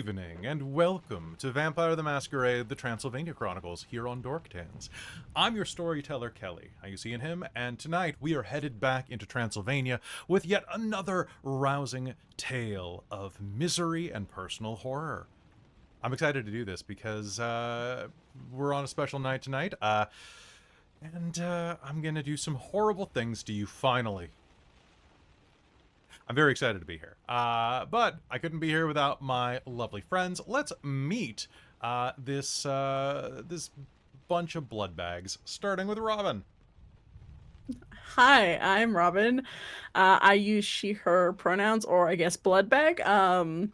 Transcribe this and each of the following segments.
evening, and welcome to Vampire the Masquerade, the Transylvania Chronicles, here on Dork Tales. I'm your storyteller, Kelly. How you seeing him? And tonight we are headed back into Transylvania with yet another rousing tale of misery and personal horror. I'm excited to do this because we're on a special night tonight, and I'm gonna do some horrible things to you finally. I'm very excited to be here. But I couldn't be here without my lovely friends. Let's meet this bunch of blood bags, starting with Robin. Hi, I'm Robin. I use she, her pronouns, or I guess blood bag. I'm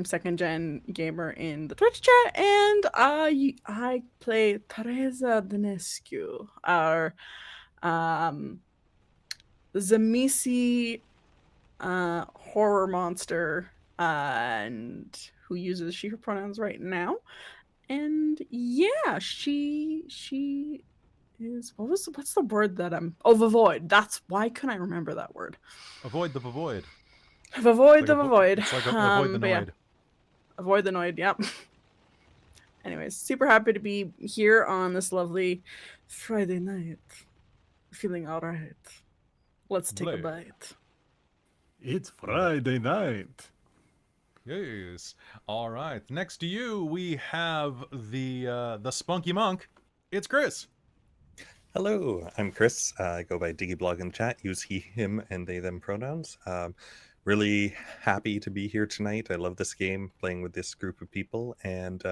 second gen gamer in the Twitch chat, and I play Tereza Dinescu, our Zamisi horror monster, and who uses she, her pronouns right now. And yeah, she is, what's the word that Vovoid. That's why couldn't I remember that word? Avoid the void. Avoid the void. It's like avoid the noid. Yeah. Avoid the noid, yep. Anyways, super happy to be here on this lovely Friday night. Feeling alright. Let's take a bite. It's Friday night. Yes. All right. Next to you, we have the spunky monk. It's Chris. Hello, I'm Chris. I go by Blogg in the chat. Use he, him, and they, them pronouns. Really happy to be here tonight. I love this game, playing with this group of people, and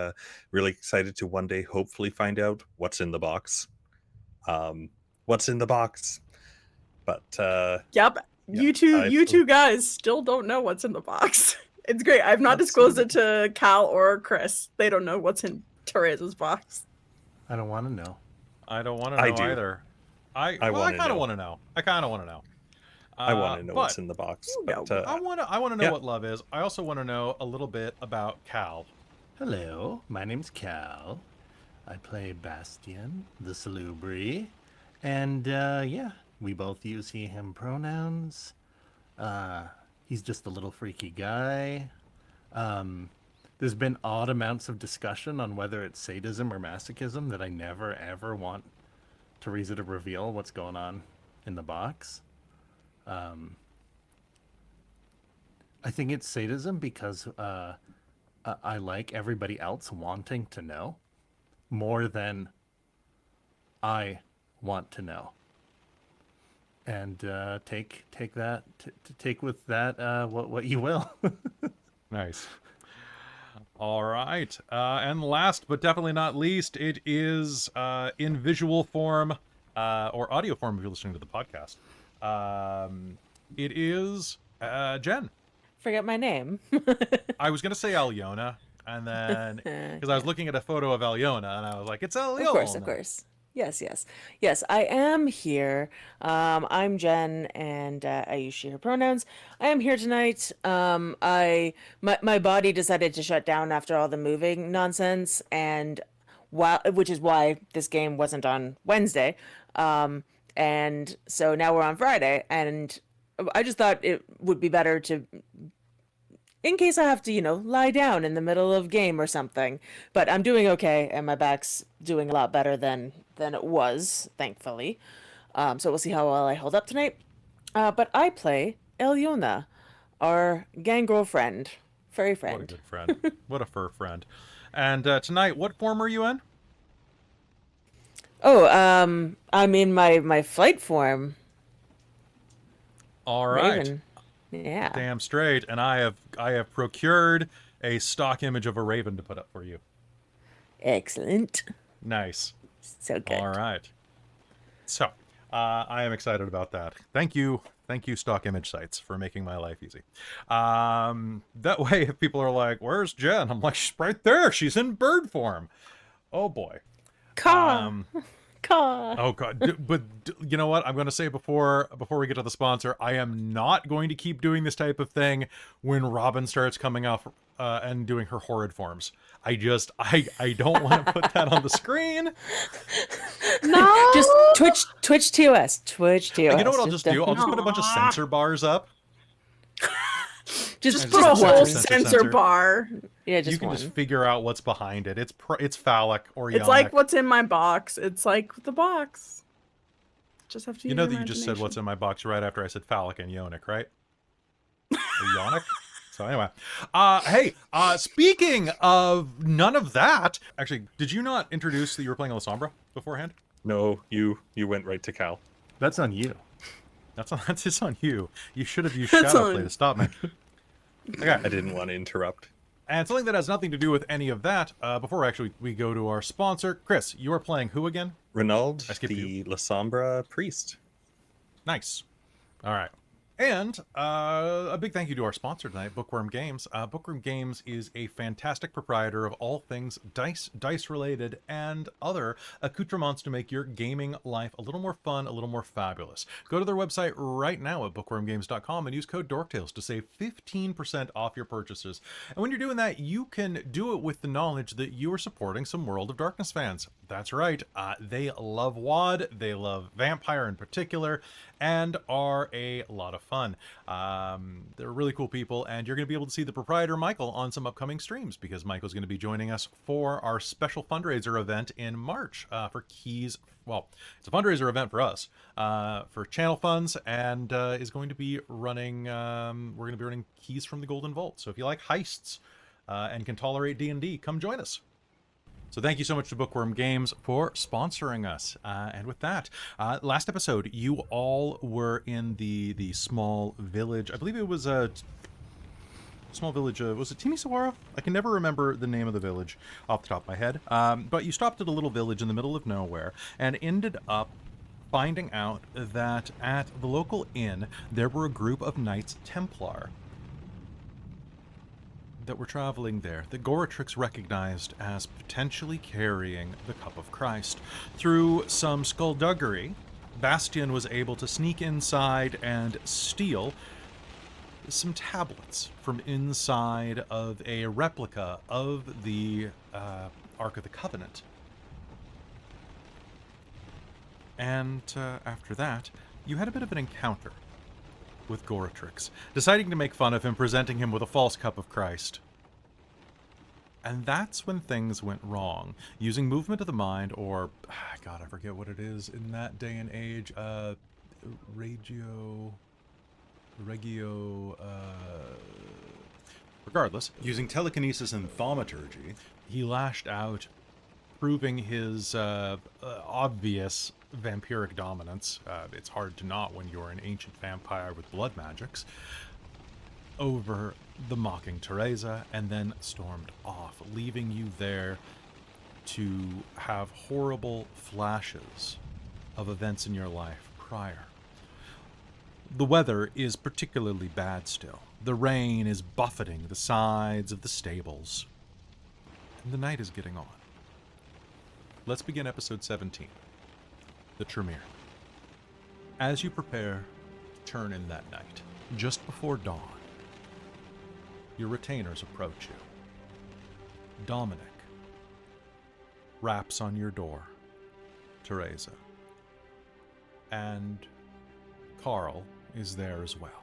really excited to one day hopefully find out what's in the box. What's in the box? But yep, yeah, you two guys still don't know what's in the box. It's great. I've not disclosed it to Kal or Chris. They don't know what's in Tereza's box. I don't want to know. I don't want to know either. I kind of want to know. I kind of want to know. I want to know what's in the box. But, I want to know what love is. I also want to know a little bit about Kal. Hello, my name's Kal. I play Bastien, the Salubri. And yeah, we both use he, him pronouns. He's just a little freaky guy. There's been odd amounts of discussion on whether it's sadism or masochism that I never ever want Tereza to reveal what's going on in the box. I think it's sadism because I like everybody else wanting to know more than I want to know. And take that take with that what you will. Nice. All right, and last but definitely not least, it is in visual form or audio form if you're listening to the podcast. It is Jen. Forget my name. I was gonna say Alëna, and then because I was looking at a photo of Alëna, and I was like, "It's Alëna." Of course. Yes. I am here. I'm Jen, and I use she, her pronouns. I am here tonight. My body decided to shut down after all the moving nonsense, and which is why this game wasn't on Wednesday. And so now we're on Friday, and I just thought it would be better to, in case I have to, lie down in the middle of game or something. But I'm doing okay, and my back's doing a lot better than it was, thankfully. So we'll see how well I hold up tonight. But I play Alëna, our gang girlfriend, furry friend. What a good friend. What a fur friend. And tonight, what form are you in? Oh, I'm in my flight form. All right. Raven. Yeah. Damn straight. And I have procured a stock image of a raven to put up for you. Excellent. Nice. So good. All right. So, I am excited about that. Thank you, stock image sites, for making my life easy. That way, if people are like, "Where's Jen?" I'm like, "She's right there. She's in bird form." Oh boy. Caw. Oh god. But you know what? I'm going to say before we get to the sponsor, I am not going to keep doing this type of thing when Robin starts coming off and doing her horrid forms. I don't want to put that on the screen. No. Just Twitch TOS. You know what I'll just do? I'll just put a bunch of censor bars up. Just just put a one. whole Sensor. sensor bar. Yeah, just You can one. just figure out what's behind it. It's phallic or It's yonic. like what's in my box. It's like the box. Just have to You use know your that you just said what's in my box right after I said phallic and yonic, right? Or yonic? So anyway, hey, speaking of none of that, actually, did you not introduce that you were playing Alessandra beforehand? No, you went right to Cal. That's on you. That's just on you. You should have used That's Shadowplay on- to stop me. Okay. I didn't want to interrupt. And something that has nothing to do with any of that, before actually we go to our sponsor, Chris, you are playing who again? Rainald, I skipped the La Sombra priest. Nice. All right. And a big thank you to our sponsor tonight, Bookwyrm Games. Bookwyrm Games is a fantastic proprietor of all things dice-related, and other accoutrements to make your gaming life a little more fun, a little more fabulous. Go to their website right now at bookwormgames.com and use code DorkTales to save 15% off your purchases. And when you're doing that, you can do it with the knowledge that you are supporting some World of Darkness fans. That's right. They love WoD, they love Vampire in particular, and are a lot of fun. They're really cool people, and you're going to be able to see the proprietor Michael on some upcoming streams, because Michael's going to be joining us for our special fundraiser event in March for keys. Well, it's a fundraiser event for us, for channel funds, and is going to be running. We're going to be running keys from the Golden Vault. So if you like heists and can tolerate D&D, come join us. So thank you so much to Bookwyrm Games for sponsoring us. And with that, last episode, you all were in the small village. I believe it was a small village. Was it Timisoara? I can never remember the name of the village off the top of my head. But you stopped at a little village in the middle of nowhere and ended up finding out that at the local inn, there were a group of Knights Templar that were traveling there, that Goratrix recognized as potentially carrying the Cup of Christ. Through some skullduggery, Bastien was able to sneak inside and steal some tablets from inside of a replica of the Ark of the Covenant. And after that, you had a bit of an encounter with Goratrix, deciding to make fun of him, presenting him with a false Cup of Christ. And that's when things went wrong. Using movement of the mind, or, God, I forget what it is in that day and age, regardless, using telekinesis and thaumaturgy, he lashed out, proving his obvious vampiric dominance. It's hard to not when you're an ancient vampire with blood magics, over the mocking Tereza, and then stormed off, leaving you there to have horrible flashes of events in your life prior. The weather is particularly bad still. The rain is buffeting the sides of the stables, and the night is getting on. Let's begin episode 17. The Tremere. As you prepare to turn in that night, just before dawn, your retainers approach you. Dominic raps on your door, Tereza, and Carl is there as well.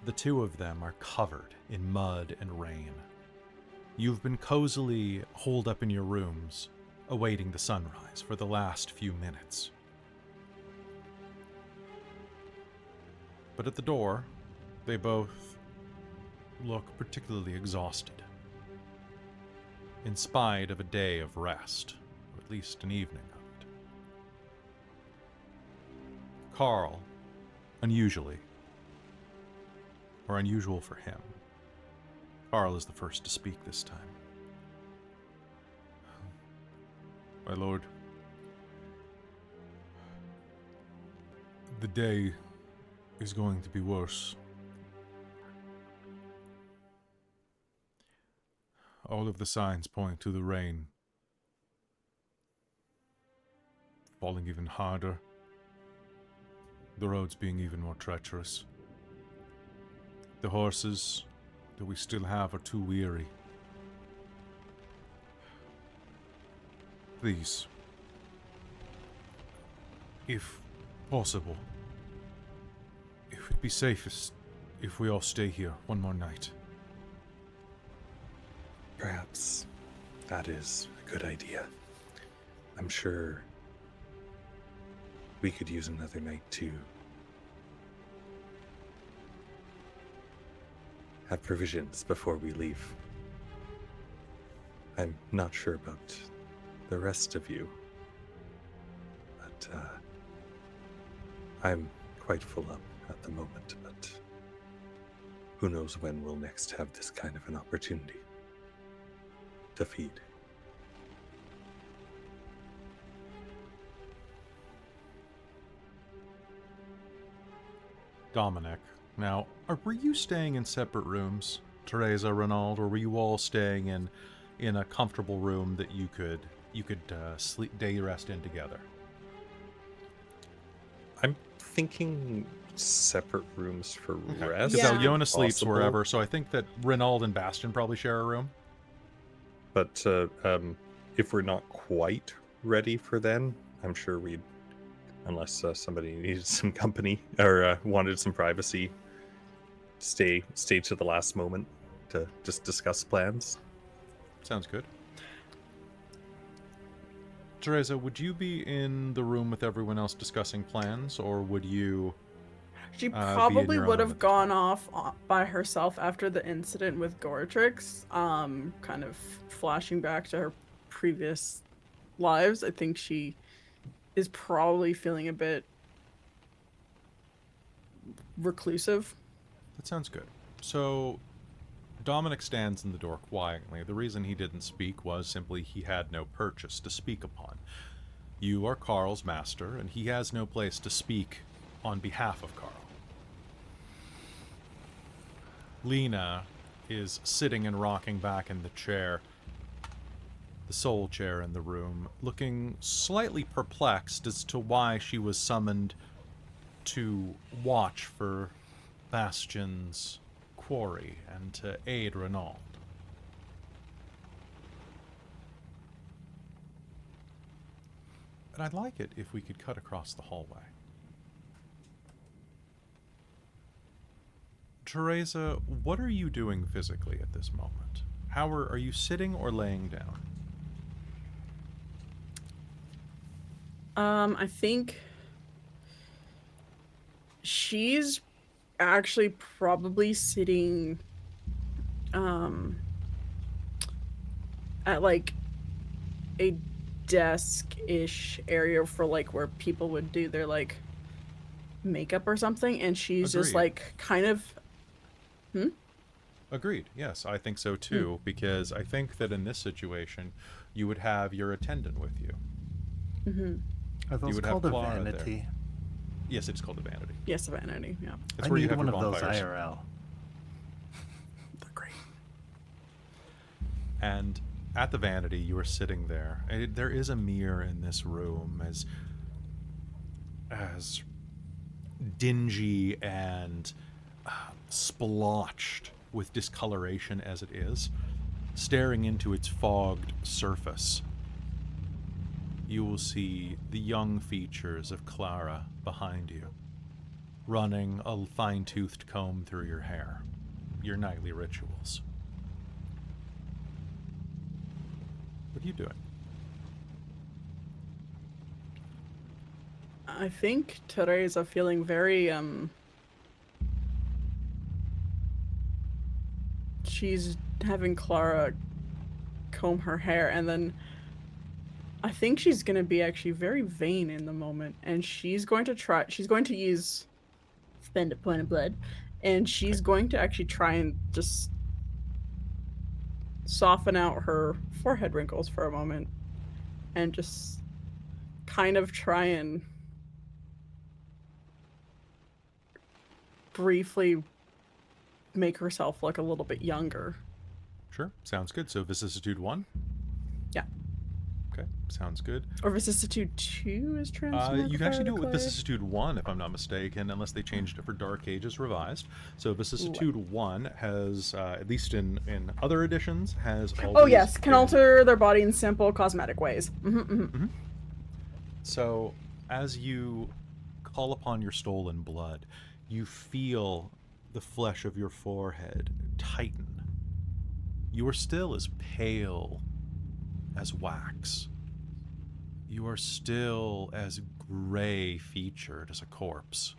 The two of them are covered in mud and rain. You've been cozily holed up in your rooms, awaiting the sunrise for the last few minutes. But at the door, they both look particularly exhausted, in spite of a day of rest, or at least an evening of it. Carl, unusually, or unusual for him, Carl is the first to speak this time. My lord, the day is going to be worse. All of the signs point to the rain falling even harder, the roads being even more treacherous. The horses that we still have are too weary. Please, if possible, It would be safest if we all stay here one more night. Perhaps that is a good idea. I'm sure we could use another night to have provisions before we leave. I'm not sure about the rest of you, but I'm quite full up at the moment, but who knows when we'll next have this kind of an opportunity to feed. Dominic, now, were you staying in separate rooms, Tereza, Rainald, or were you all staying in a comfortable room that you could sleep day rest in together? I'm thinking separate rooms for Okay. rest. Because Yeah. Alëna sleeps Possible. wherever, so I think that Rainald and Bastien probably share a room. But if we're not quite ready for then, I'm sure we'd, unless somebody needed some company or wanted some privacy, stay to the last moment to just discuss plans. Sounds good. Tereza, would you be in the room with everyone else discussing plans, or would you... She be in probably your would own have at this gone point? off by herself after the incident with Goratrix, kind of flashing back to her previous lives. I think she is probably feeling a bit reclusive. That sounds good. So, Dominic stands in the door quietly. The reason he didn't speak was simply he had no purchase to speak upon. You are Carl's master, and he has no place to speak on behalf of Carl. Lena is sitting and rocking back in the chair, the sole chair in the room, looking slightly perplexed as to why she was summoned to watch for Bastien's quarry and to aid Rainald. And I'd like it if we could cut across the hallway. Tereza, what are you doing physically at this moment? How are you sitting or laying down? I think she's actually probably sitting at like a desk-ish area for like where people would do their like makeup or something, and she's just Agreed. like kind of Agreed. Yes, I think so too, because I think that in this situation, you would have your attendant with you. Are those would have called a Clara there. vanity? Yes, it's called a vanity. yes, vanity, yeah. It's I where you need have one your of those bonfires. IRL. They're great. And at the vanity, you are sitting there. And there is a mirror in this room, as dingy and splotched with discoloration as it is. Staring into its fogged surface, you will see the young features of Clara behind you, running a fine-toothed comb through your hair, your nightly rituals. What are you doing? I think Tereza feeling very she's having Clara comb her hair, and then I think she's gonna be actually very vain in the moment, and she's going to use spend a point of blood, and she's going to actually try and just soften out her forehead wrinkles for a moment and just kind of try and briefly make herself look a little bit younger. Sure, sounds good. So vicissitude 1? Yeah. Okay, sounds good. Or vicissitude 2 is transformed. You can actually do it with vicissitude 1, if I'm not mistaken, unless they changed it for Dark Ages Revised. So vicissitude 1 has, at least in other editions, has always Oh yes, can been- alter their body in simple cosmetic ways. So, as you call upon your stolen blood, You feel the flesh of your forehead tighten. You are still as pale as wax. You are still as gray-featured as a corpse.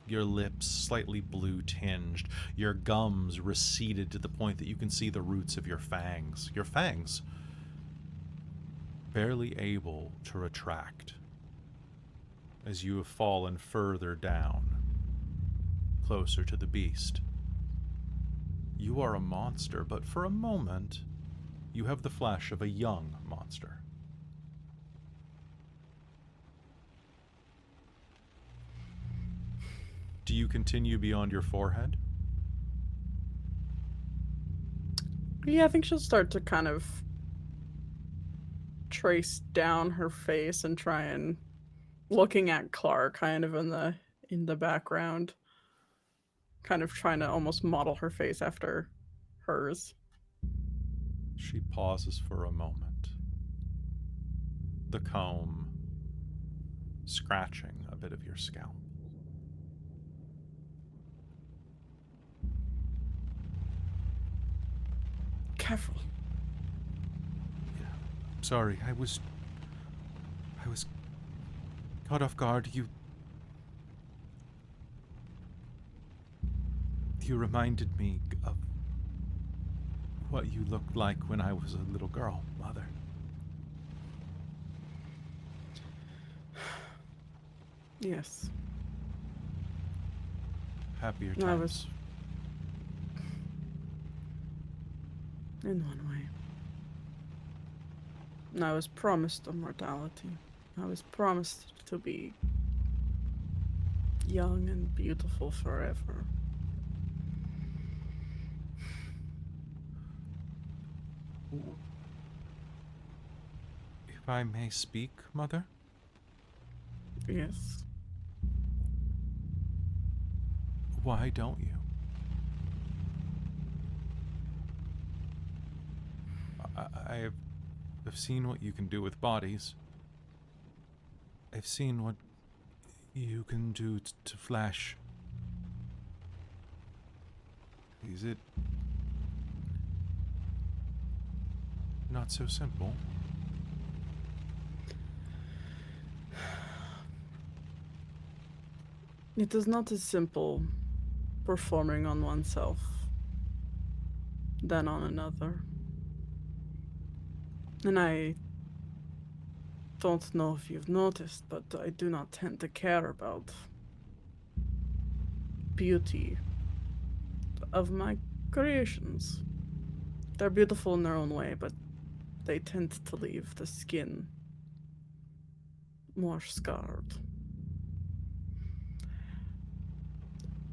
Your lips slightly blue-tinged, your gums receded to the point that you can see the roots of your fangs. Your fangs barely able to retract as you have fallen further down, closer to the beast. You are a monster, but for a moment, you have the flesh of a young monster. Do you continue beyond your forehead? Yeah, I think she'll start to kind of trace down her face and try and looking at Clark kind of in the background, kind of trying to almost model her face after hers. She pauses for a moment, the comb scratching a bit of your scalp. Careful. Sorry, I was caught off guard. You reminded me of what you looked like when I was a little girl, Mother. Yes. Happier I times. was- In one way. I was promised immortality. I was promised to be young and beautiful forever. If I may speak, Mother? Yes. Why don't you? I've seen what you can do with bodies. I've seen what you can do to flesh. Is it not so simple? It is not as simple performing on oneself than on another. And I don't know if you've noticed, but I do not tend to care about beauty of my creations. They're beautiful in their own way, but they tend to leave the skin more scarred.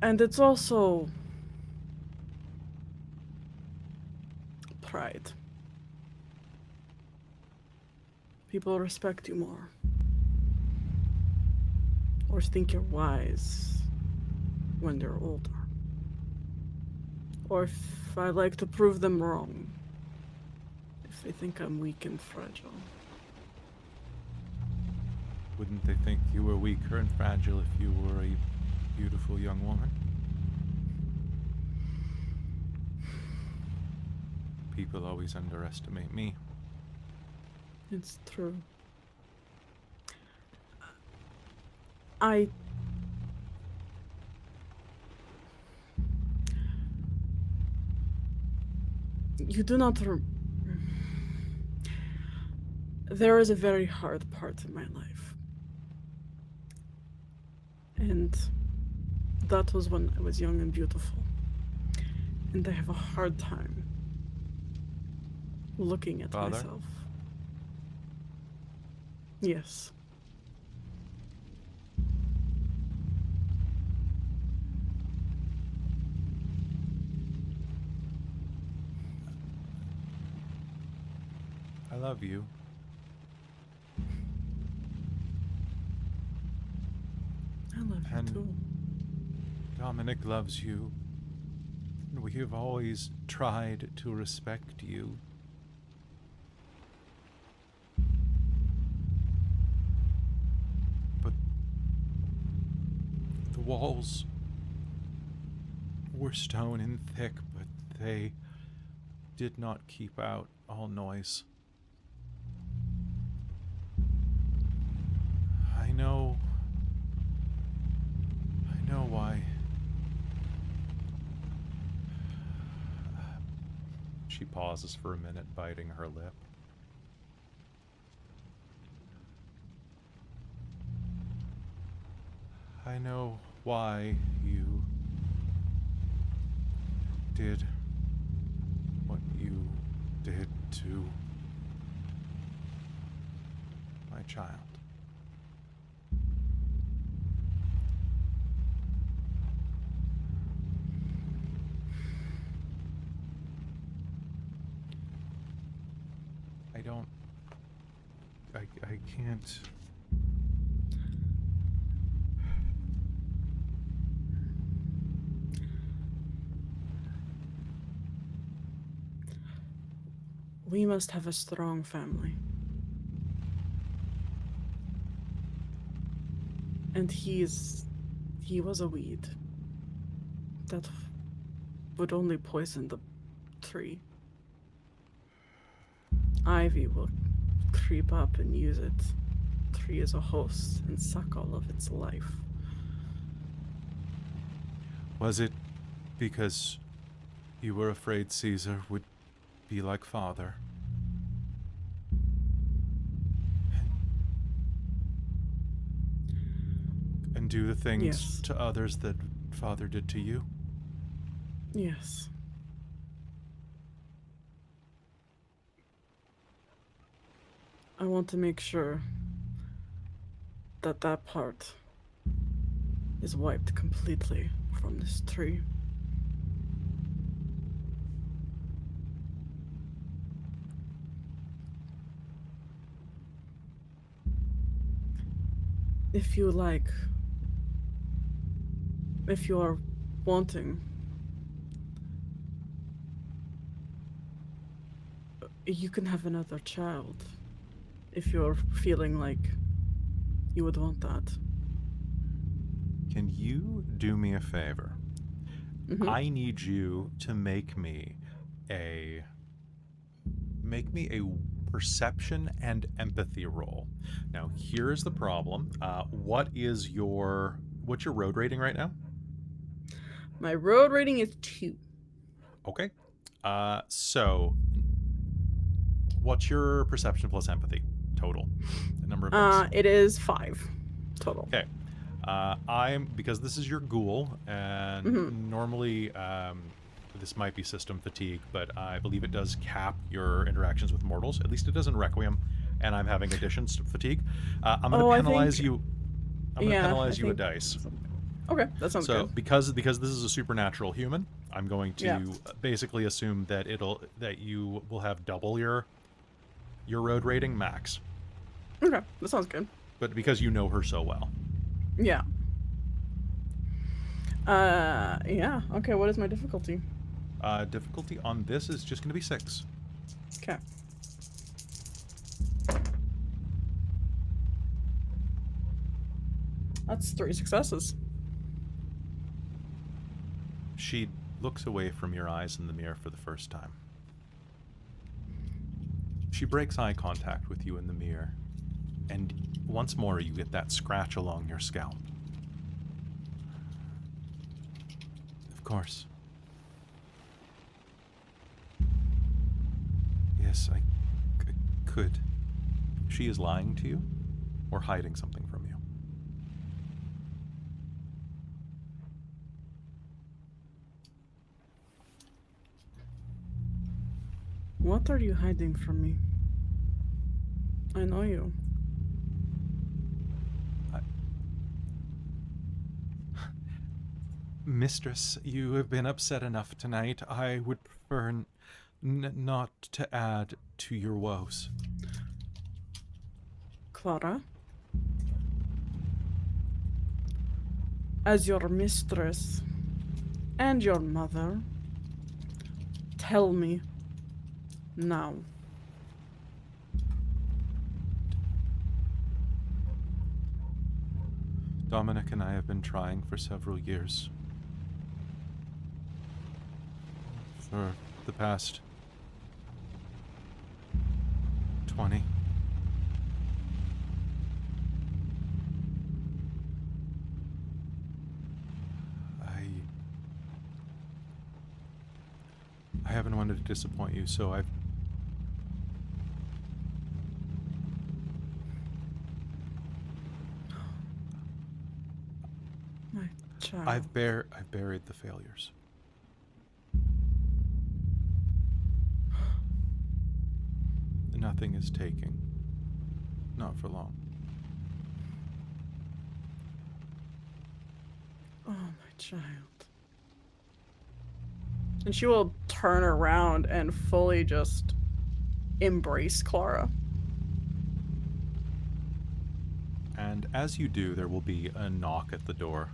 And it's also pride. People respect you more. Or think you're wise when they're older. Or if I like to prove them wrong. If they think I'm weak and fragile. Wouldn't they think you were weaker and fragile if you were a beautiful young woman? People always underestimate me. It's true. You do not. There is a very hard part in my life. And that was when I was young and beautiful. And I have a hard time looking at Father? myself. Yes. I love you. I love you And- too. Dominic loves you. And we have always tried to respect you. But the walls were stone and thick, but they did not keep out all noise. I know why. She pauses for a minute, biting her lip. I know why you did what you did to my child. I can't. We must have a strong family. And he was a weed that would only poison the tree. Ivy will creep up and use it. Tree as a host and suck all of its life. Was it because you were afraid Caesar would be like father? And do the things Yes. to others that father did to you? Yes. I want to make sure that that part is wiped completely from this tree. If you like, if you are wanting, you can have another child. If you're feeling like you would want that. Can you do me a favor? Mhm. I need you to make me a perception and empathy roll. Now, here's the problem. What's your road rating right now? My road rating is 2. Okay. So what's your perception plus empathy total? The number of dice. It is 5 total. Okay. Because this is your ghoul, and Mhm. normally this might be system fatigue, but I believe it does cap your interactions with mortals. At least it does in Requiem, and I'm having additions to fatigue. I'm going to penalize you. I'm going to penalize you a dice. Okay, that sounds So good. because this is a supernatural human, I'm going to Yeah. basically assume that you will have double your road rating max. Okay, that sounds good. But because you know her so well. Yeah. Yeah. Okay, what is my difficulty? Difficulty on this is just going to be 6. Okay. That's 3 successes. She looks away from your eyes in the mirror for the first time. She breaks eye contact with you in the mirror, and once more you get that scratch along your scalp. Of course. Yes, I could. She is lying to you, or hiding something from you. What are you hiding from me? I know you. Mistress, you have been upset enough tonight. I would prefer not to add to your woes. Clara? As your mistress and your mother, tell me now. Dominic and I have been trying for several years. for the past 20. I haven't wanted to disappoint you, so My child. I've buried the failures. Nothing is taking. Not for long. Oh, my child. And she will turn around and fully just embrace Clara. And as you do, there will be a knock at the door.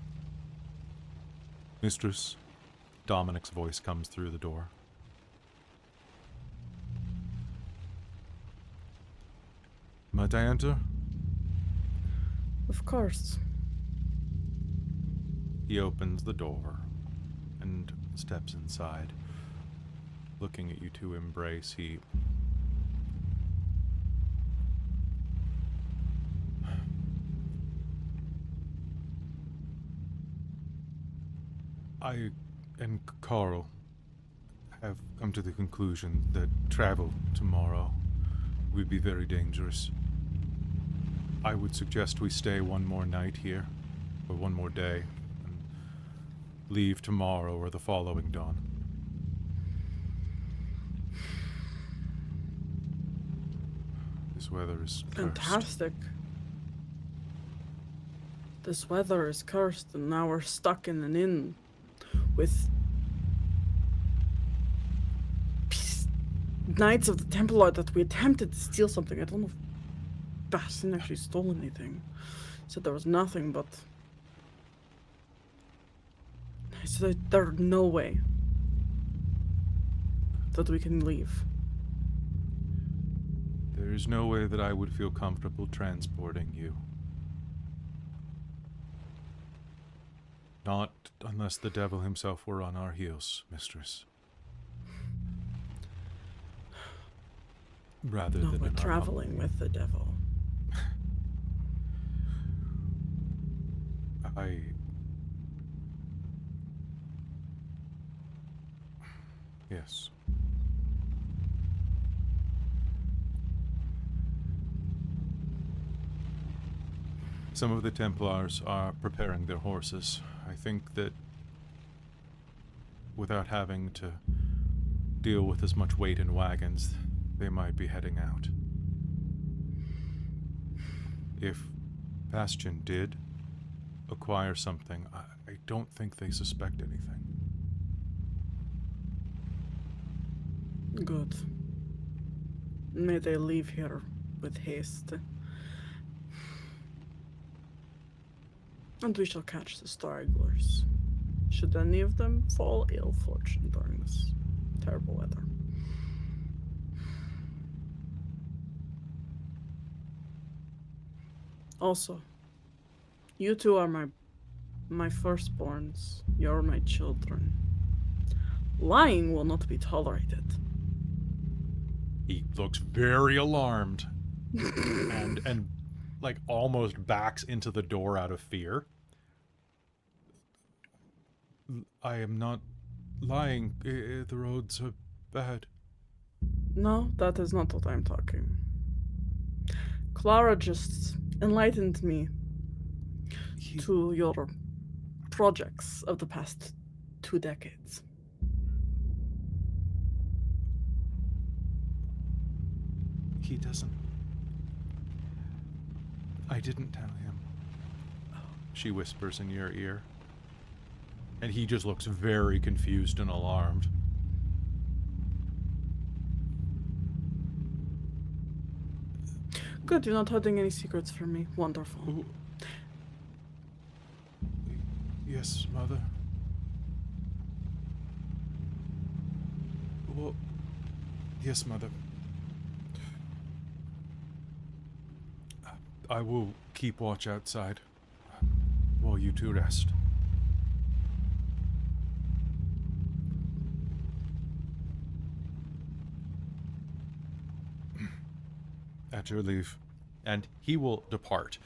Mistress, Dominic's voice comes through the door. Might I enter? Of course. He opens the door and steps inside. Looking at you two embrace, he... I and Carl have come to the conclusion that travel tomorrow would be very dangerous. I would suggest we stay one more night here, or one more day, and leave tomorrow or the following dawn. This weather is cursed. Fantastic. This weather is cursed, and now we're stuck in an inn with Knights of the Templar that we attempted to steal something. I don't know if Bastien actually stole anything. He said there was nothing, but I said there's no way that we can leave. There is no way that I would feel comfortable transporting you. Not unless the devil himself were on our heels, mistress. Rather No, than we're in our traveling with the devil. Yes. Some of the Templars are preparing their horses. I think that without having to deal with as much weight in wagons, they might be heading out. If Bastien did acquire something, I don't think they suspect anything. Good. May they leave here with haste. And we shall catch the stragglers, should any of them fall ill fortune during this terrible weather. Also, you two are my firstborns. You're my children. Lying will not be tolerated. He looks very alarmed and like almost backs into the door out of fear. I am not lying. The roads are bad. No, that is not what I'm talking. Clara just enlightened me to your projects of the past 2 decades. He doesn't. I didn't tell him. She whispers in your ear. And he just looks very confused and alarmed. Good, you're not hiding any secrets from me. Wonderful. Ooh. Yes, Mother. Well, yes, Mother. I will keep watch outside while you two rest. At your leave. And he will depart,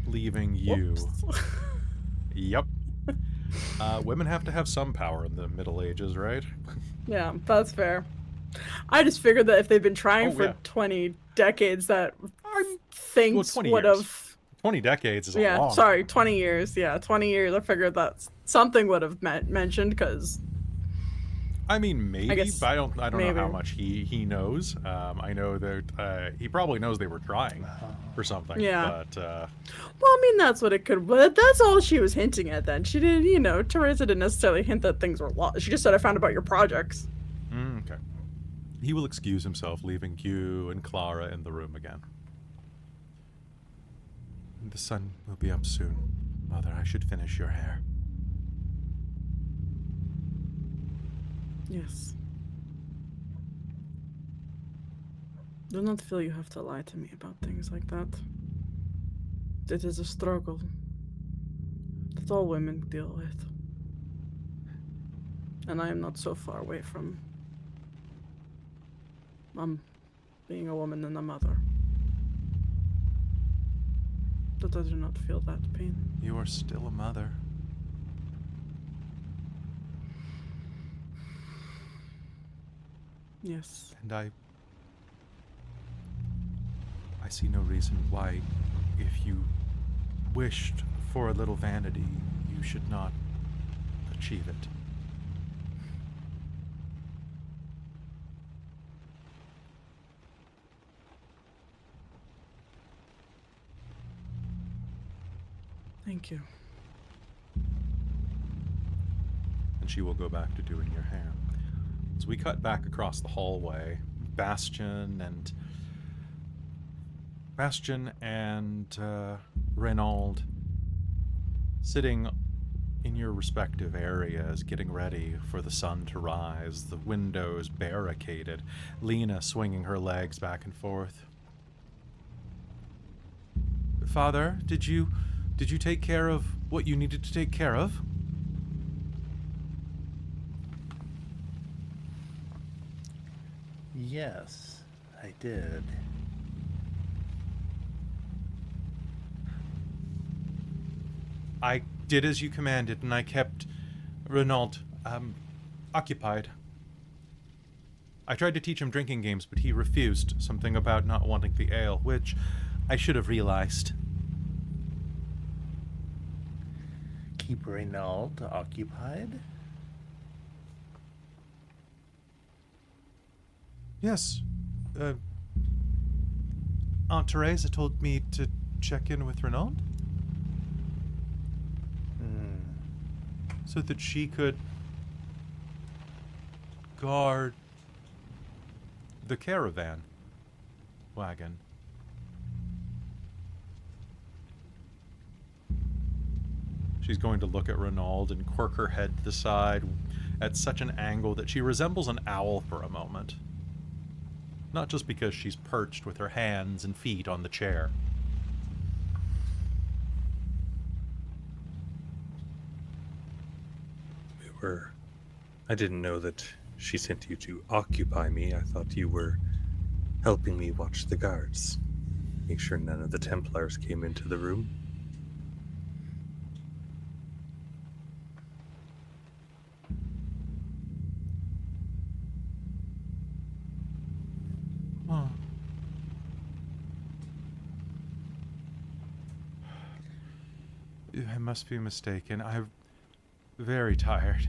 leaving you. Whoops. Yep. Women have to have some power in the Middle Ages, right? Yeah, that's fair. I just figured that if they've been trying Oh, for yeah. 20 decades, that Well, things 20 would years. have. 20 decades is a Yeah, long sorry, time. 20 years. Yeah, 20 years. I figured that something would have mentioned because. I mean, maybe, guess but I don't know how maybe. much he knows. I know that he probably knows they were trying for something. Yeah. But Well, I mean, that's what it could. But that's all she was hinting at. Then she didn't, Tereza didn't necessarily hint that things were lost. She just said, "I found about your projects." okay. He will excuse himself, leaving you and Clara in the room again. The sun will be up soon. Mother, I should finish your hair. Yes. Do not feel you have to lie to me about things like that. It is a struggle that all women deal with. And I am not so far away from being a woman and a mother. That I do not feel that pain. You are still a mother. Yes. And I see no reason why, if you wished for a little vanity, you should not achieve it. Thank you. And she will go back to doing your hair. So we cut back across the hallway. Bastien and Rainald sitting in your respective areas, getting ready for the sun to rise, the windows barricaded, Lena swinging her legs back and forth. Father, did you take care of what you needed to take care of? Yes, I did. I did as you commanded, and I kept Rainald occupied. I tried to teach him drinking games, but he refused, something about not wanting the ale, which I should have realized. Keep Rainald occupied? Yes. Aunt Tereza told me to check in with Rainald. So that she could guard the caravan wagon. She's going to look at Rainald and quirk her head to the side at such an angle that she resembles an owl for a moment. Not just because she's perched with her hands and feet on the chair. I didn't know that she sent you to occupy me. I thought you were helping me watch the guards. Make sure none of the Templars came into the room. Huh. I must be mistaken. I'm very tired.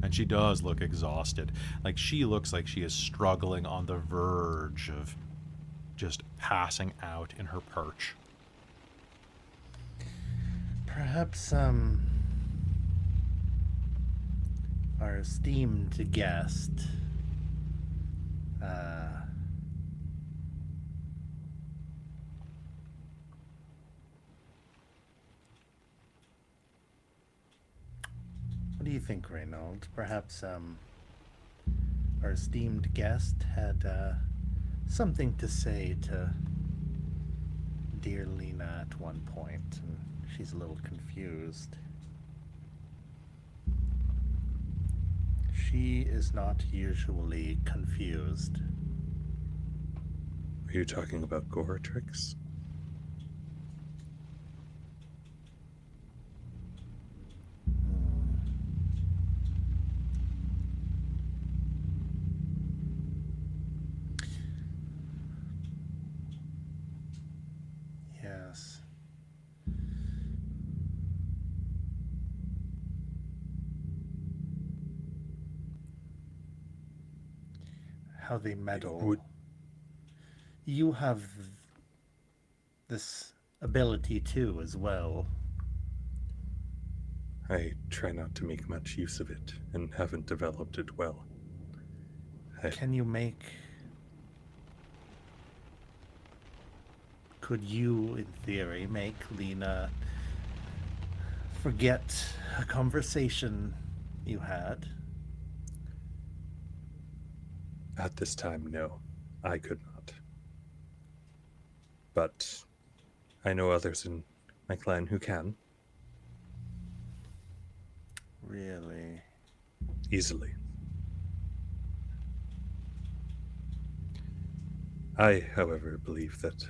And she does look exhausted. Like, she looks like she is struggling on the verge of just passing out in her perch. Perhaps, our esteemed guest, what do you think, Rainald? Perhaps, our esteemed guest had, something to say to dear Lena at one point, and she's a little confused. She is not usually confused. Are you talking about Goratrix? Yes. How they meddle. You have this ability too, as well. I try not to make much use of it, and haven't developed it well. Can you make... Could you, in theory, make Lena forget a conversation you had? At this time, no. I could not. But I know others in my clan who can. Really? Easily. I, however, believe that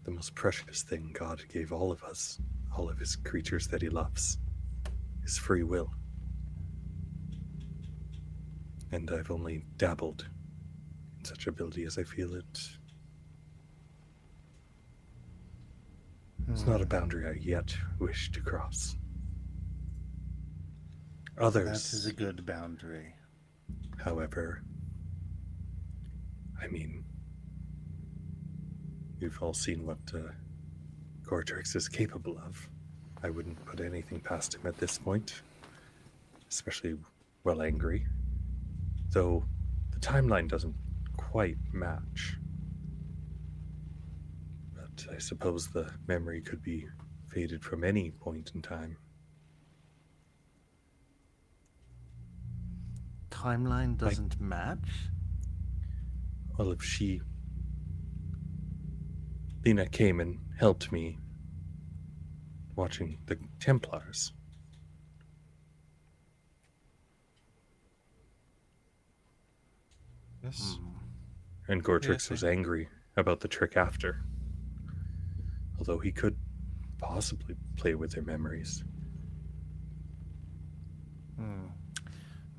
the most precious thing God gave all of us, all of his creatures that he loves, is free will. And I've only dabbled in such ability as I feel it. It's not a boundary I yet wish to cross. Others, That is a good boundary. however, I mean, you've all seen what Goratrix is capable of. I wouldn't put anything past him at this point, especially while angry. Though the timeline doesn't quite match. But I suppose the memory could be faded from any point in time. Timeline doesn't match? Well, if Lena came and helped me watching the Templars. Yes. And Goratrix Yes, was angry about the trick after. Although he could possibly play with their memories.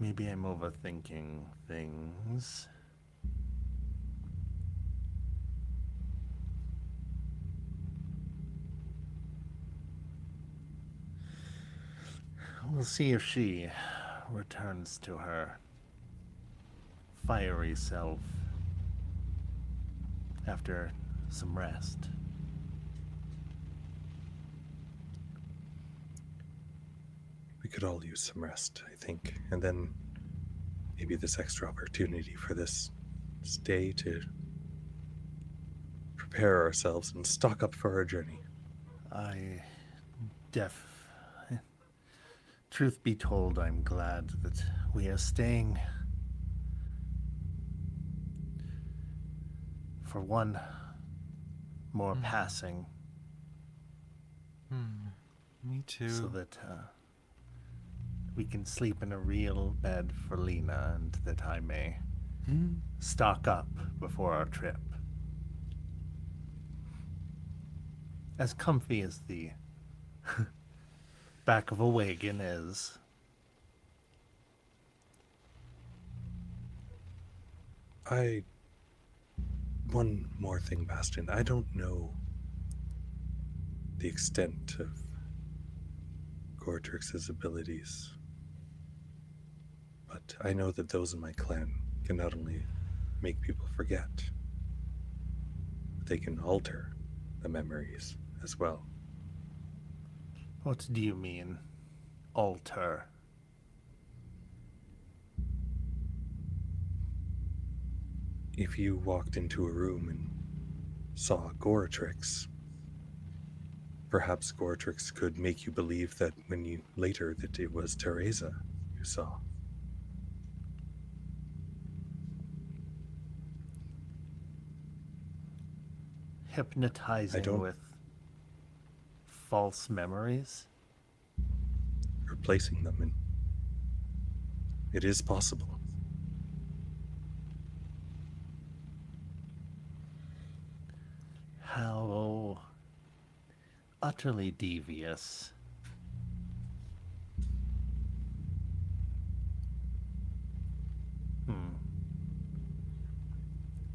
Maybe I'm overthinking things. We'll see if she returns to her fiery self after some rest. We could all use some rest, I think. And then maybe this extra opportunity for this day to prepare ourselves and stock up for our journey. Truth be told, I'm glad that we are staying for one more passing. Me too. So that we can sleep in a real bed for Lena, and that I may stock up before our trip. As comfy as the back of a wagon is. One more thing, Bastien. I don't know the extent of Goratrix's abilities, but I know that those in my clan can not only make people forget, but they can alter the memories as well. What do you mean, alter? If you walked into a room and saw Goratrix, perhaps Goratrix could make you believe that that it was Tereza you saw. Hypnotizing with false memories? Replacing them It is possible. How utterly devious.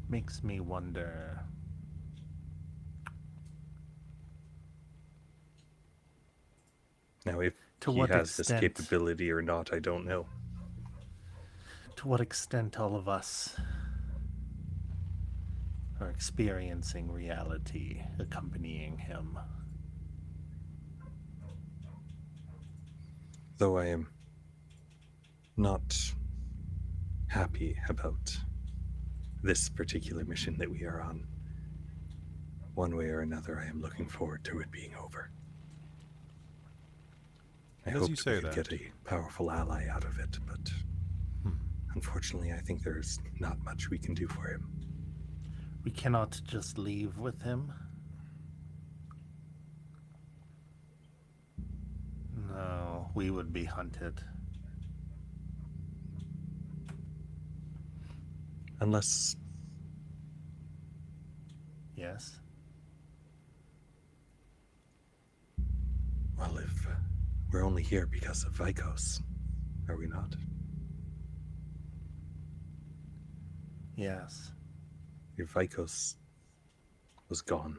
Makes me wonder. Now, if To he what has this extent? capability or not, I don't know. To what extent all of us are experiencing reality accompanying him. Though I am not happy about this particular mission that we are on, one way or another, I am looking forward to it being over. I As you hoped say we could that. get a powerful ally out of it, but unfortunately, I think there's not much we can do for him. We cannot just leave with him. No, we would be hunted. Unless, Yes? well, if we're only here because of Vikos, are we not? Yes. If Vikos was gone,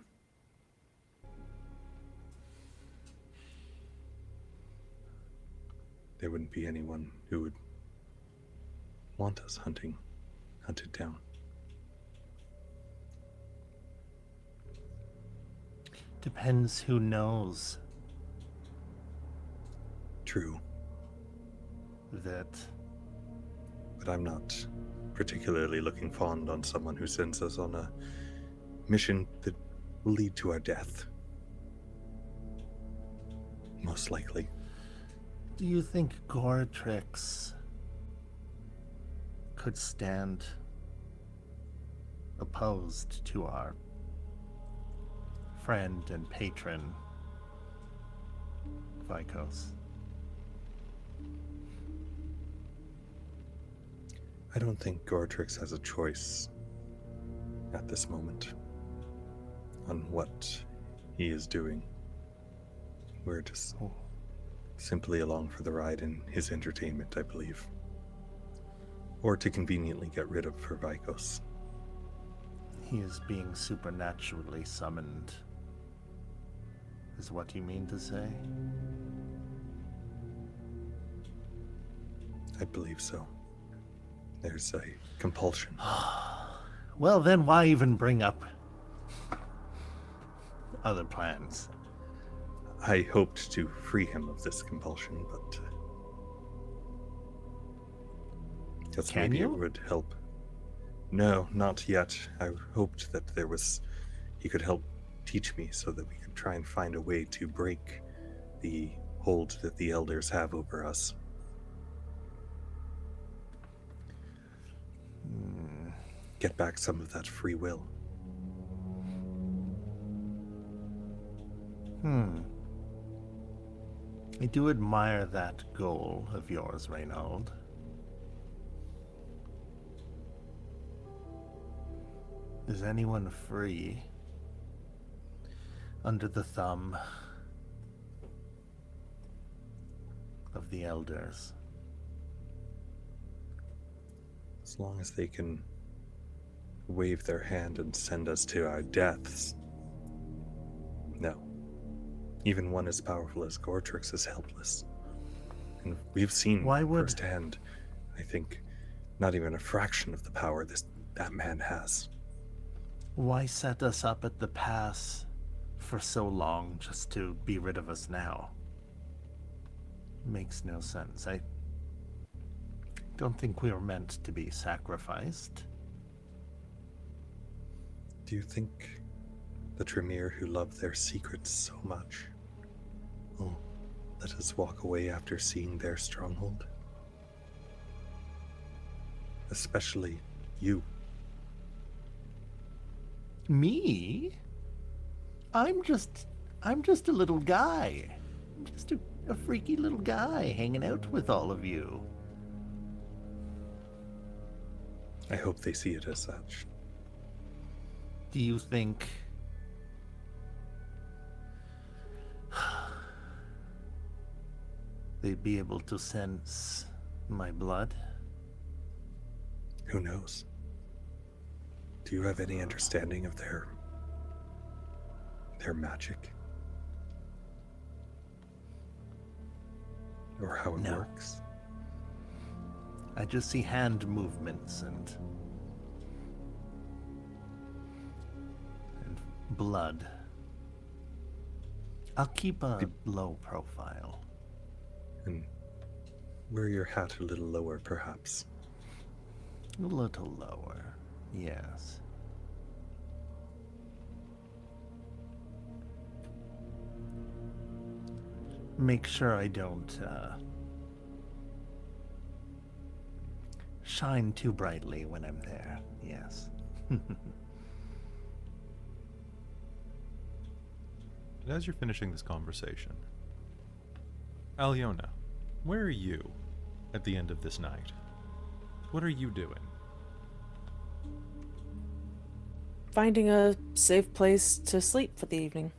there wouldn't be anyone who would want us hunted down. Depends who knows True, that. but I'm not particularly looking fond on someone who sends us on a mission that will lead to our death. Most likely. Do you think Goretrix could stand opposed to our friend and patron, Vikos? I don't think Goretrix has a choice at this moment on what he is doing. We're just simply along for the ride in his entertainment, I believe. Or to conveniently get rid of for Vikos. He is being supernaturally summoned, is what you mean to say? I believe so. There's a compulsion. Well, then why even bring up other plans? I hoped to free him of this compulsion, but guess Can maybe you? it would help. No, not yet. I hoped that he could help teach me so that we could try and find a way to break the hold that the elders have over us. Get back some of that free will. I do admire that goal of yours, Rainald. Is anyone free under the thumb of the elders? As long as they can wave their hand and send us to our deaths. No. Even one as powerful as Goretrix is helpless. And we've seen firsthand, I think, not even a fraction of the power that man has. Why set us up at the pass for so long just to be rid of us now? Makes no sense. I don't think we were meant to be sacrificed. Do you think the Tremere who love their secrets so much will let us walk away after seeing their stronghold? Especially you. Me? I'm just a little guy. I'm just a freaky little guy hanging out with all of you. I hope they see it as such. Do you think they'd be able to sense my blood? Who knows? Do you have any understanding of their magic? Or how it No. works? I just see hand movements and blood. I'll keep a low profile. And wear your hat a little lower, perhaps. A little lower, yes. Make sure I don't shine too brightly when I'm there, yes. And as you're finishing this conversation, Alëna, where are you at the end of this night? What are you doing? Finding a safe place to sleep for the evening.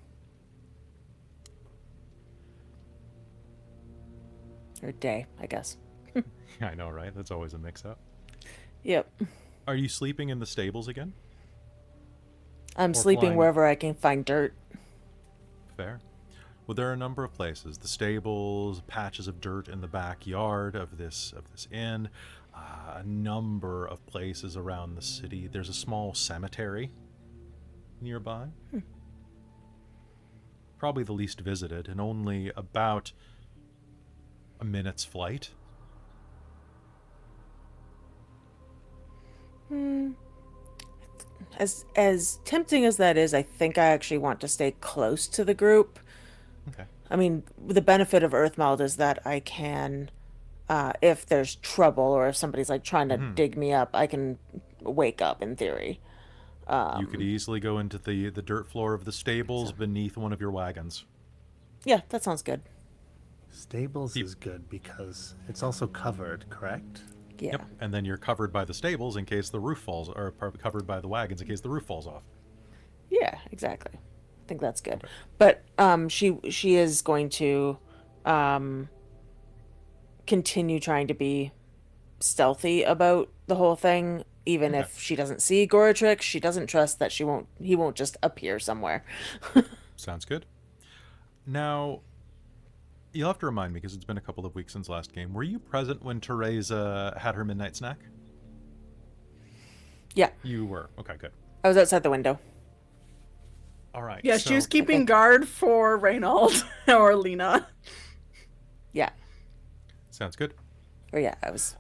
Or day, I guess. I know, right? That's always a mix-up. Yep. Are you sleeping in the stables again? I'm Or sleeping flying. wherever I can find dirt. Fair. Well, there are a number of places. The stables, patches of dirt in the backyard of this inn, a number of places around the city. There's a small cemetery nearby. Probably the least visited, and only about a minute's flight. As tempting as that is, I think I actually want to stay close to the group. Okay. I mean, the benefit of Earthmeld is that I can, if there's trouble or if somebody's like trying to dig me up, I can wake up in theory. You could easily go into the dirt floor of the stables beneath one of your wagons. Yeah, that sounds good. Stables is good because it's also covered, correct? Yeah. Yep. And then you're covered by the stables in case the roof falls, or covered by the wagons in case the roof falls off. Yeah, exactly. I think that's good. But she is going to continue trying to be stealthy about the whole thing, even if she doesn't see Goratrix. She doesn't trust that he won't just appear somewhere. Sounds good. Now, you'll have to remind me because it's been a couple of weeks since last game. Were you present when Tereza had her midnight snack? Yeah, You were. Okay, good. I was outside the window. All right. Yeah, she was so- keeping guard for Rainald or Lena. Yeah. Sounds good. Or yeah, I was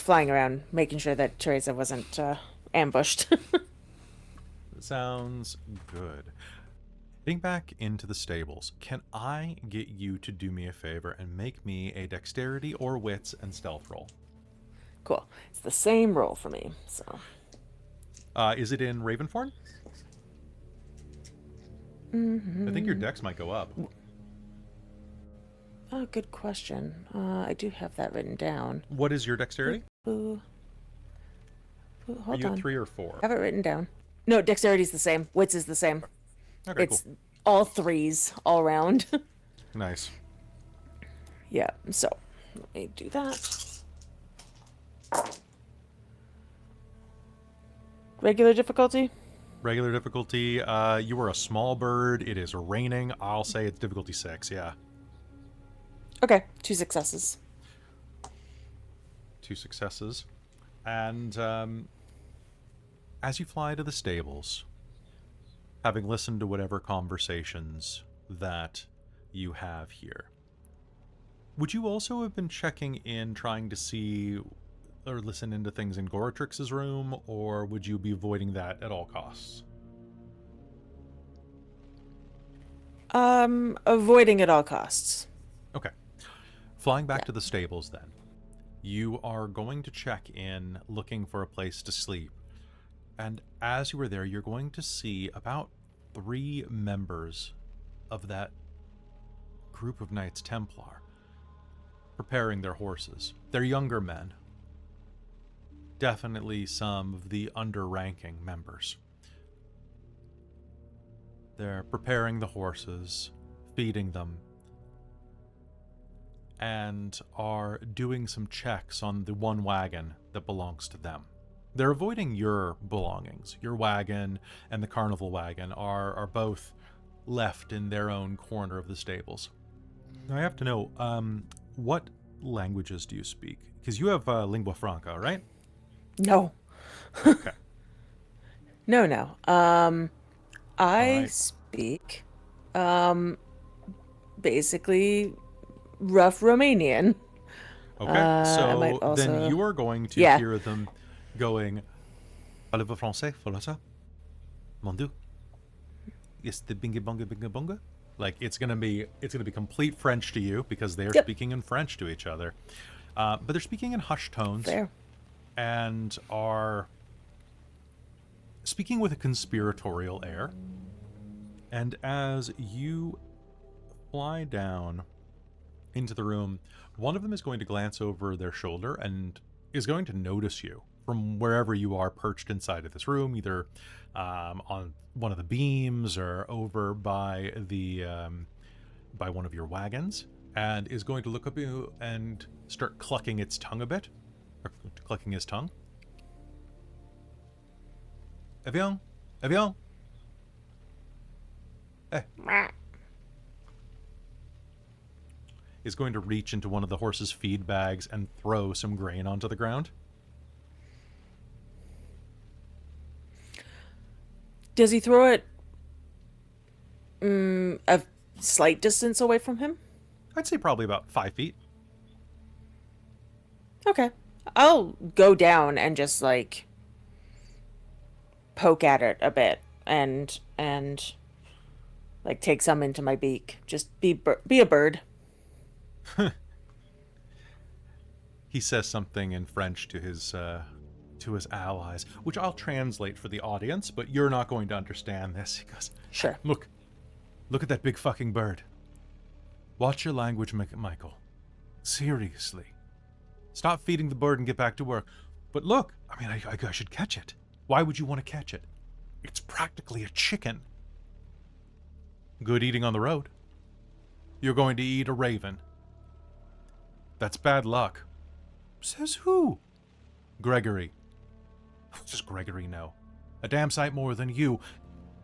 flying around making sure that Tereza wasn't ambushed. Sounds good. Getting back into the stables, can I get you to do me a favor and make me a dexterity or wits and stealth roll? Cool. It's the same roll for me. So Is it in Ravenforn? I think your dex might go up. oh, good question. I do have that written down. What is your dexterity? Ooh. Ooh, Are hold you on. at 3 or 4? I have it written down. No, dexterity's the same. Wits is the same. Okay, It's cool. all threes all around. Nice. Yeah, so let me do that. Regular difficulty? Regular difficulty, you were a small bird. It is raining. I'll say it's difficulty 6, yeah. Okay, 2 successes. 2 successes. And as you fly to the stables, having listened to whatever conversations that you have here, would you also have been checking in, trying to see or listen into things in Goratrix's room, or would you be avoiding that at all costs? Avoiding at all costs. Okay. Flying back to the stables then. You are going to check in, looking for a place to sleep. And as you are there, you're going to see about 3 members of that group of Knights Templar preparing their horses. They're younger men. definitely some of the underranking members. They're preparing the horses, feeding them, and are doing some checks on the one wagon that belongs to them. They're avoiding your belongings. Your wagon and the carnival wagon are both left in their own corner of the stables. Now I have to know, what languages do you speak? Because you have lingua franca, right? No. Okay. No. I Alright. speak, basically rough Romanian. Okay, I might so then also- you are going to Yeah. hear them going, Parlez-vous français, Folosa? Mon Dieu. Yes, the binga bonga binga bonga. Like it's gonna be complete French to you because they are Yep. speaking in French to each other, but they're speaking in hushed tones Fair. and are speaking with a conspiratorial air. And as you fly down into the room, one of them is going to glance over their shoulder and is going to notice you from wherever you are perched inside of this room, either on one of the beams or over by the by one of your wagons, and is going to look up at you and start clucking its tongue a bit, or clucking his tongue. Evian, Evian. Hey. Is going to reach into one of the horse's feed bags and throw some grain onto the ground. Does he throw it a slight distance away from him? I'd say probably about 5 feet. Okay. I'll go down and just like poke at it a bit and like take some into my beak. Just be a bird. He says something in French to his allies, which I'll translate for the audience, but you're not going to understand this. He goes, Sure. Look at that big fucking bird. Watch your language, Michael. Seriously. Stop feeding the bird and get back to work. But look, I mean, I should catch it. Why would you want to catch it? It's practically a chicken. Good eating on the road. You're going to eat a raven. That's bad luck. Says who? Gregory. What does Gregory know? A damn sight more than you.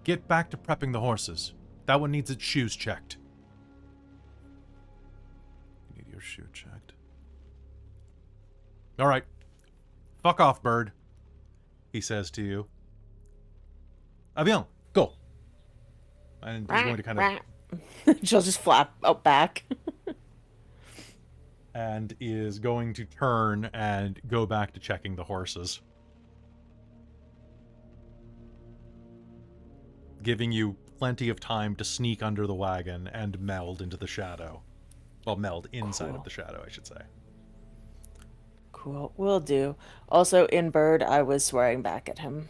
Get back to prepping the horses. That one needs its shoes checked. You need your shoe checked. All right. Fuck off, bird. He says to you. Avion, go. And he's going to kind of... She'll just flap out back. and is going to turn and go back to checking the horses. Giving you plenty of time to sneak under the wagon and meld into the shadow. Well, meld inside of the shadow, I should say. Cool, will do. Also, in Bird, I was swearing back at him.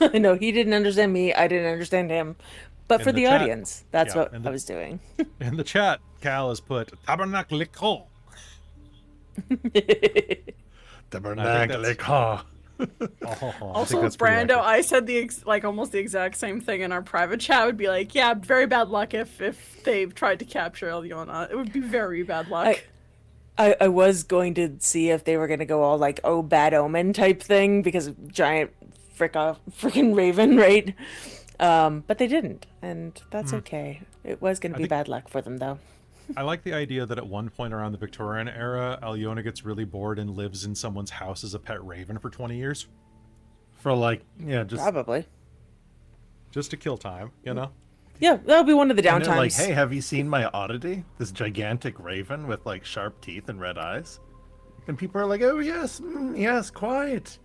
I know he didn't understand me, I didn't understand him. But In for the the chat- audience, that's yeah, what in the- I was doing. In the chat, Kal has put Tabernacle. Tabernacle. Also, Brando, I said almost the exact same thing in our private chat. Would be like, yeah, very bad luck if they've tried to capture Alëna. It would be very bad luck. I was going to see if they were going to go all like, oh, bad omen type thing because of giant freaking raven, right? But they didn't, and that's okay. It was going to be think- bad luck for them, though. I like the idea that at one point around the Victorian era, Alëna gets really bored and lives in someone's house as a pet raven for 20 years. For like, yeah, just Probably. Just to kill time, you know? Yeah, that'll be one of the and they're like, downtimes. hey, have you seen my oddity? This gigantic raven with like sharp teeth and red eyes. And people are like, oh yes, yes, quiet.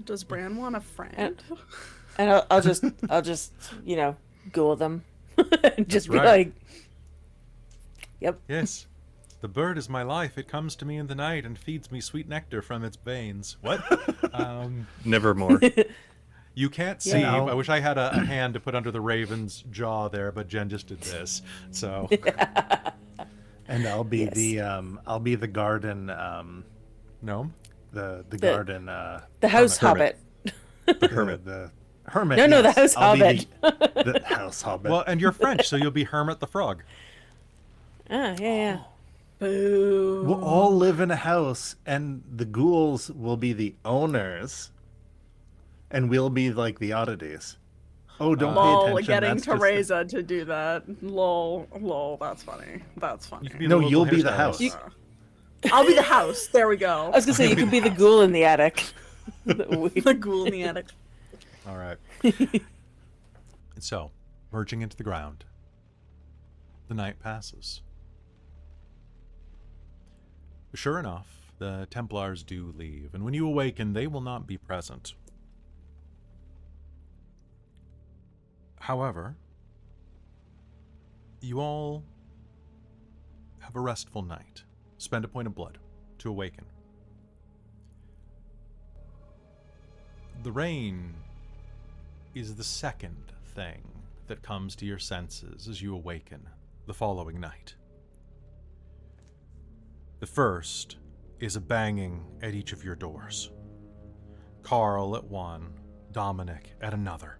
Does Bran want a friend? And I'll just ghoul them. Just be right. like, yep. Yes. The bird is my life. It comes to me in the night and feeds me sweet nectar from its veins. What? Nevermore. You can't see. Yeah. I wish I had a hand to put under the raven's jaw there, but Jen just did this. So And I'll be Yes. the I'll be the garden gnome. The garden. The house hermit. hobbit. The hermit. The hermit. No, the yes. house I'll be hobbit. The house hobbit. Well, and you're French, so you'll be Hermit the Frog. Ah, yeah. Boo. We'll all live in a house, and the ghouls will be the owners, and we'll be like the oddities. Oh, don't pay Lol, attention. getting that's just- Tereza to do that. Lol, that's funny. That's funny. You can be No, the you'll local be the hairstylist. house. I'll be the house. There we go. I was gonna say you could be the ghoul in the attic. The ghoul in the attic. All right. So, merging into the ground, the night passes. Sure enough, the Templars do leave, and when you awaken, they will not be present. However, you all have a restful night. Spend a point of blood to awaken. The rain is the second thing that comes to your senses as you awaken the following night. The first is a banging at each of your doors. Carl at one, Dominic at another.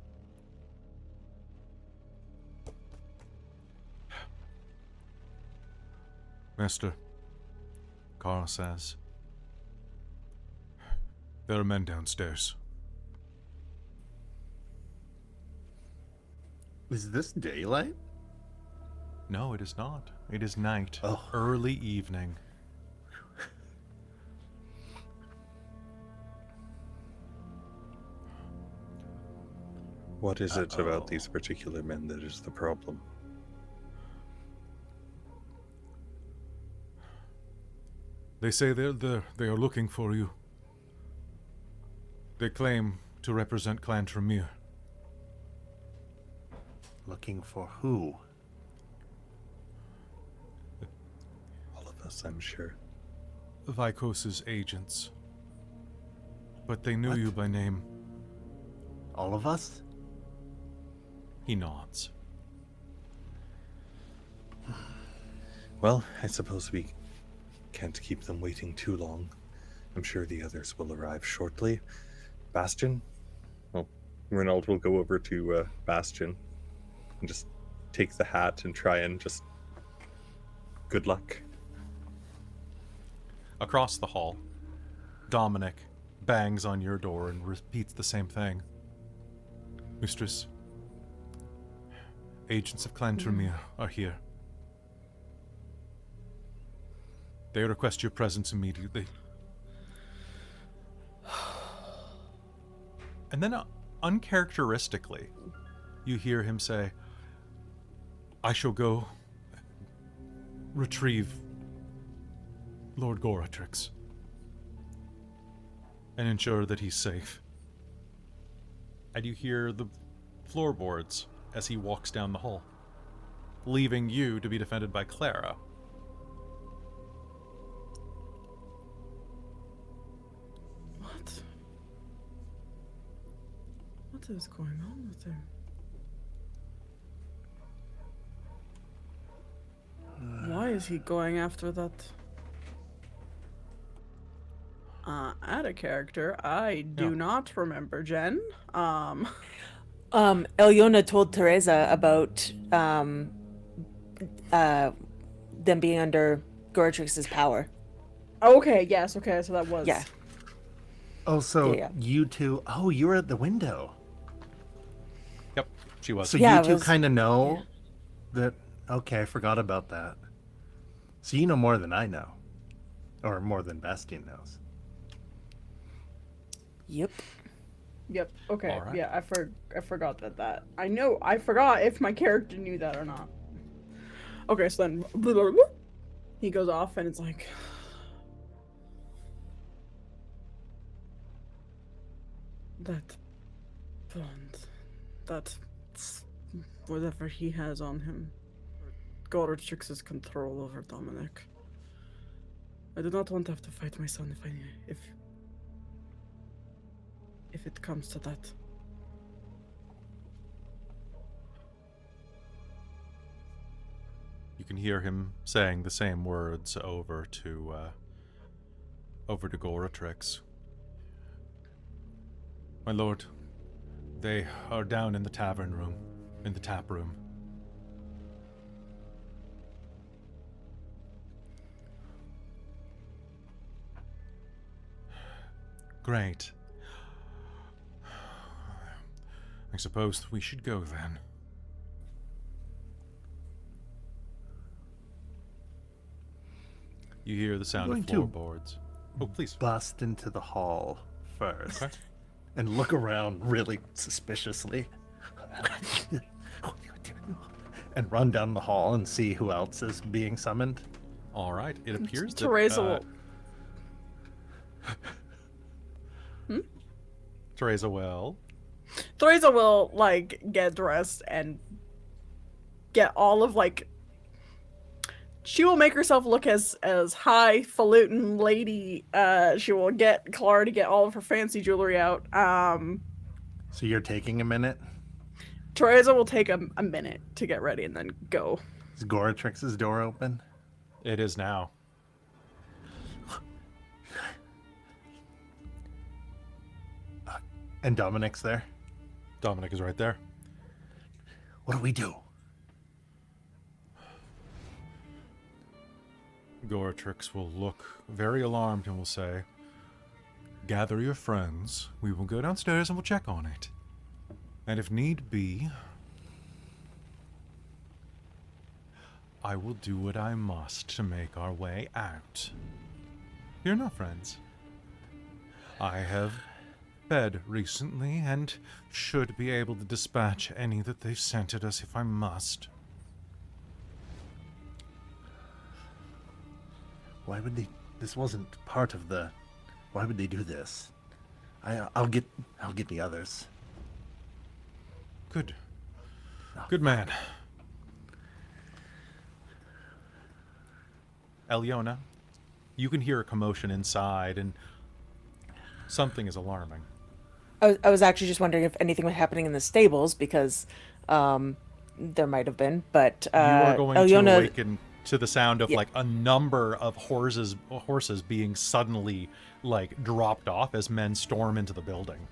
Mister, Carl says, there are men downstairs. Is this daylight? No, it is not. It is night. Oh. Early evening. What is it about these particular men that is the problem? They say they are looking for you. They claim to represent Clan Tremere. Looking for who? All of us, I'm sure. Vikos's agents. But they knew What? you by name. All of us? He nods. Well, I suppose we can't keep them waiting too long. I'm sure the others will arrive shortly. Bastien? Well, Rainald will go over to Bastien and just take the hat and try and just... Good luck. Across the hall, Dominic bangs on your door and repeats the same thing. Mistress, agents of Clan Tremere are here. They request your presence immediately. And then, uncharacteristically, you hear him say, I shall go retrieve Lord Goratrix and ensure that he's safe. And you hear the floorboards as he walks down the hall, leaving you to be defended by Clara. What is going on with him? Why is he going after that? Add a character. I do not remember, Jen. Alëna told Tereza about them being under Goratrix's power. Okay, yes, okay, so that was... Yeah. Oh, so Yeah. you two... Oh, you were at the window. Yep, she was. So Yeah, you it two was- kind of know that... Okay, I forgot about that. So you know more than I know. Or more than Bastien knows. Yep. Yep, okay, All right. yeah, I forgot that. I forgot if my character knew that or not. Okay, so then... He goes off and it's like... That bond, that whatever he has on him, Goratrix's control over Dominic. I do not want to have to fight my son if it comes to that. You can hear him saying the same words over over to Goratrix. My lord, they are down in the tavern room, in the tap room. Great. I suppose we should go then. You hear the sound of floorboards. Oh, please. Bust into the hall first. Okay. And look around really suspiciously. And run down the hall and see who else is being summoned. All right. It appears that... Tereza will... Tereza will... Tereza will, like, get dressed and get all of, like... She will make herself look as highfalutin lady. She will get Clara to get all of her fancy jewelry out. So you're taking a minute? Tereza will take a minute to get ready and then go. Is Goratrix's door open? It is now. And Dominic's there? Dominic is right there. What do we do? Goratrix will look very alarmed and will say, "Gather your friends. We will go downstairs and we'll check on it. And if need be, I will do what I must to make our way out. Fear not, friends. I have fed recently and should be able to dispatch any that they've sent at us if I must." Why would they? This wasn't part of the. Why would they do this? I'll get the others. Good. Good man. Alëna, you can hear a commotion inside, and something is alarming. I was actually just wondering if anything was happening in the stables, because there might have been, but You are going to Alëna, awaken to the sound of Yeah. like a number of horses being suddenly like dropped off as men storm into the building.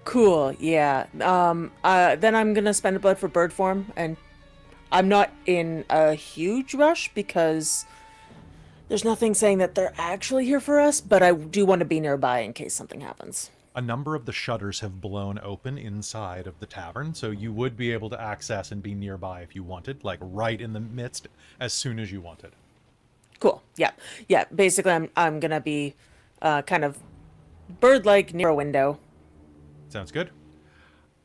Cool, yeah. Then I'm gonna spend a blood for bird form, and I'm not in a huge rush because there's nothing saying that they're actually here for us, but I do want to be nearby in case something happens. A number of the shutters have blown open inside of the tavern, so you would be able to access and be nearby if you wanted, like right in the midst as soon as you wanted. Cool, yeah. Yeah, basically I'm gonna be kind of bird-like near a window. Sounds good.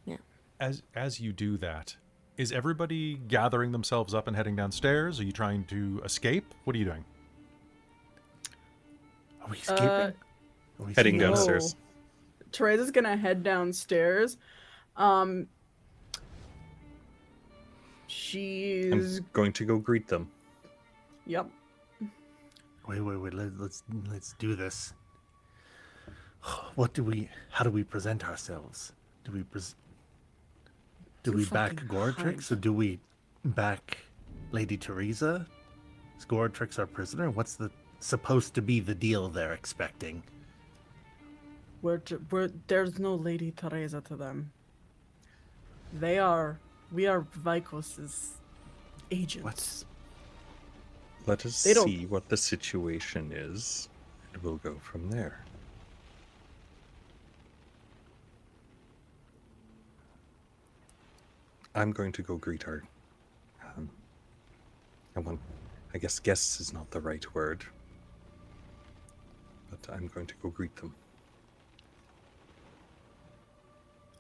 Yeah. As you do that, is everybody gathering themselves up and heading downstairs? Are you trying to escape? What are you doing? Are we escaping? Are we Heading escaping? downstairs. Tereza's gonna head downstairs. She's... I'm going to go greet them. Yep. Wait. Let's do this. How do we present ourselves? Do we back fucking Goratrix, or hide. do we back Lady Tereza? Is Goratrix our prisoner? What's supposed to be the deal they're expecting? There's no Lady Tereza to them. We are Vikos's agents. Let us They don't- see what the situation is, and we'll go from there. I'm going to go greet our... I guess guests is not the right word. But I'm going to go greet them.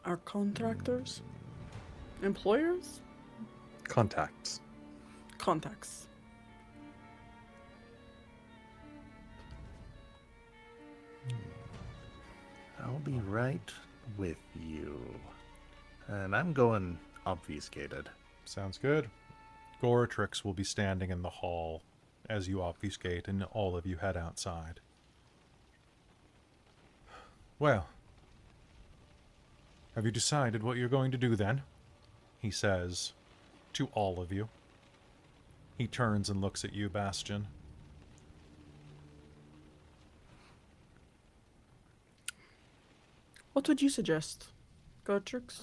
Our contractors? Employers? Contacts. Contacts. I'll be right with you. And I'm going obfuscated. Sounds good. Goratrix will be standing in the hall as you obfuscate and all of you head outside. Well, have you decided what you're going to do then? He says to all of you. He turns and looks at you, Bastien. What would you suggest? Gertrix?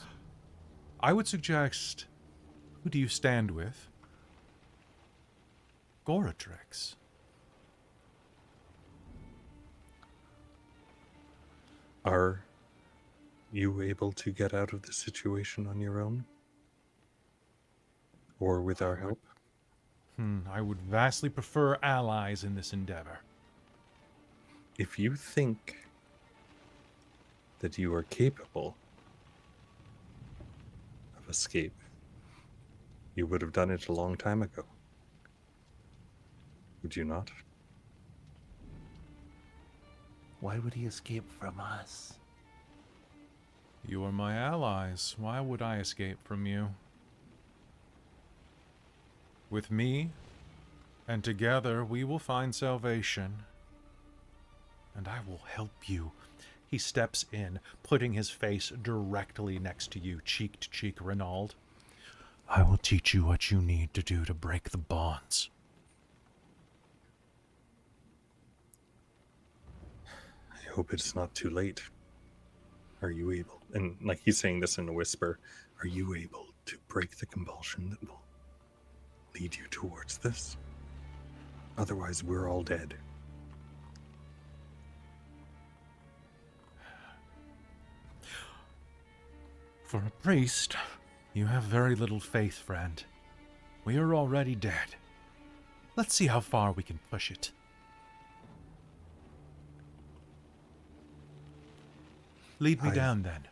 I would suggest, who do you stand with? Goratrix. Are you able to get out of the situation on your own? Or with our help? I would vastly prefer allies in this endeavor. If you think that you are capable of escape, you would have done it a long time ago. Would you not? Why would he escape from us? You are my allies. Why would I escape from you? With me, and together we will find salvation. And I will help you. He steps in, putting his face directly next to you, cheek to cheek, Rainald. I will teach you what you need to do to break the bonds. I hope it's not too late. Are you able? And like he's saying this in a whisper, are you able to break the compulsion that will lead you towards this? Otherwise, we're all dead. For a priest, you have very little faith, friend. We are already dead. Let's see how far we can push it. Lead me down, then.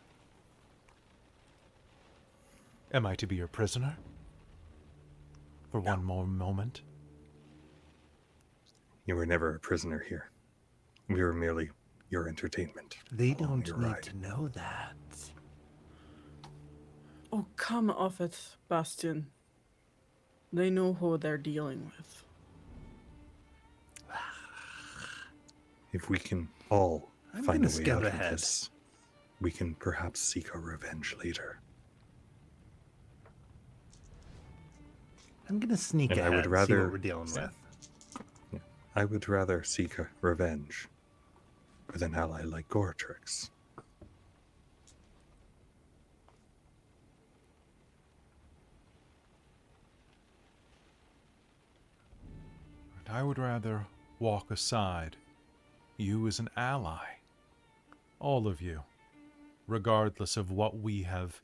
Am I to be your prisoner? For one more moment? You were never a prisoner here. We were merely your entertainment. They along don't your need ride. to know that. Oh, come off it, Bastien. They know who they're dealing with. If we can all I'm find gonna a way scout out of ahead. this, we can perhaps seek our revenge later. I'm gonna sneak And I ahead, would see rather- what we're dealing with. I would rather seek a revenge with an ally like Goratrix. And I would rather walk aside. You as an ally. All of you. Regardless of what we have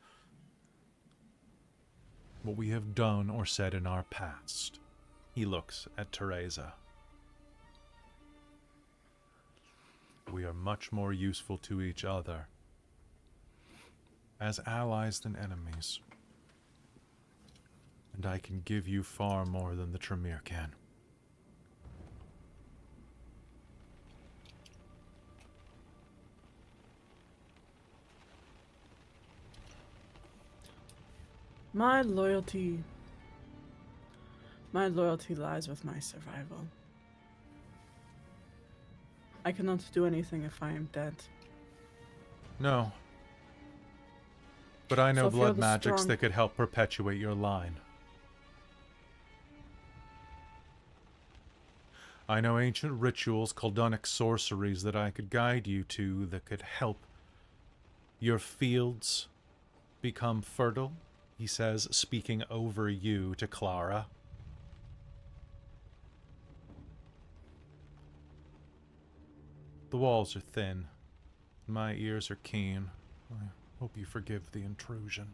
done or said in our past. He looks at Tereza. We are much more useful to each other as allies than enemies. And I can give you far more than the Tremere can. My loyalty lies with my survival. I cannot do anything if I am dead. No. But I know So if you're blood the magics strong- that could help perpetuate your line. I know ancient rituals, Kuldonic sorceries that I could guide you to that could help your fields become fertile, he says, speaking over you to Clara. The walls are thin. My ears are keen. I hope you forgive the intrusion.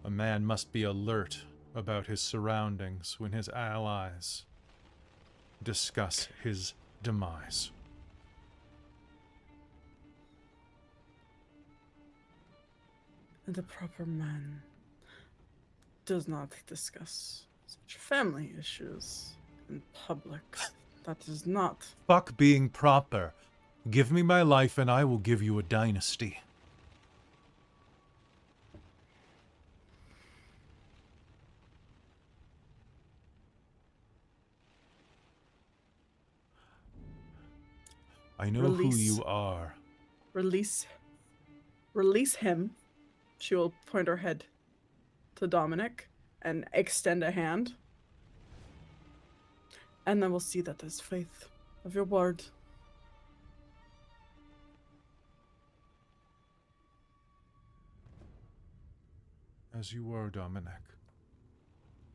A man must be alert about his surroundings when his allies discuss his demise. And a proper man does not discuss such family issues in public. That is not. Fuck being proper. Give me my life and I will give you a dynasty. I know who Release. you are. Release him. She will point her head to Dominic and extend a hand. And then we'll see that there's faith of your word. As you were, Dominic.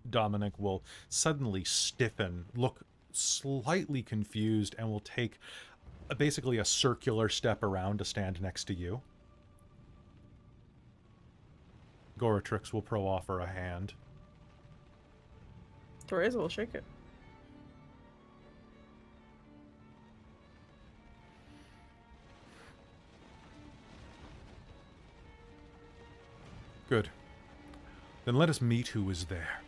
Dominic will suddenly stiffen, look slightly confused, and will take basically a circular step around to stand next to you. Goratrix will offer a hand. Tereza will shake it. Good. Then let us meet who is there.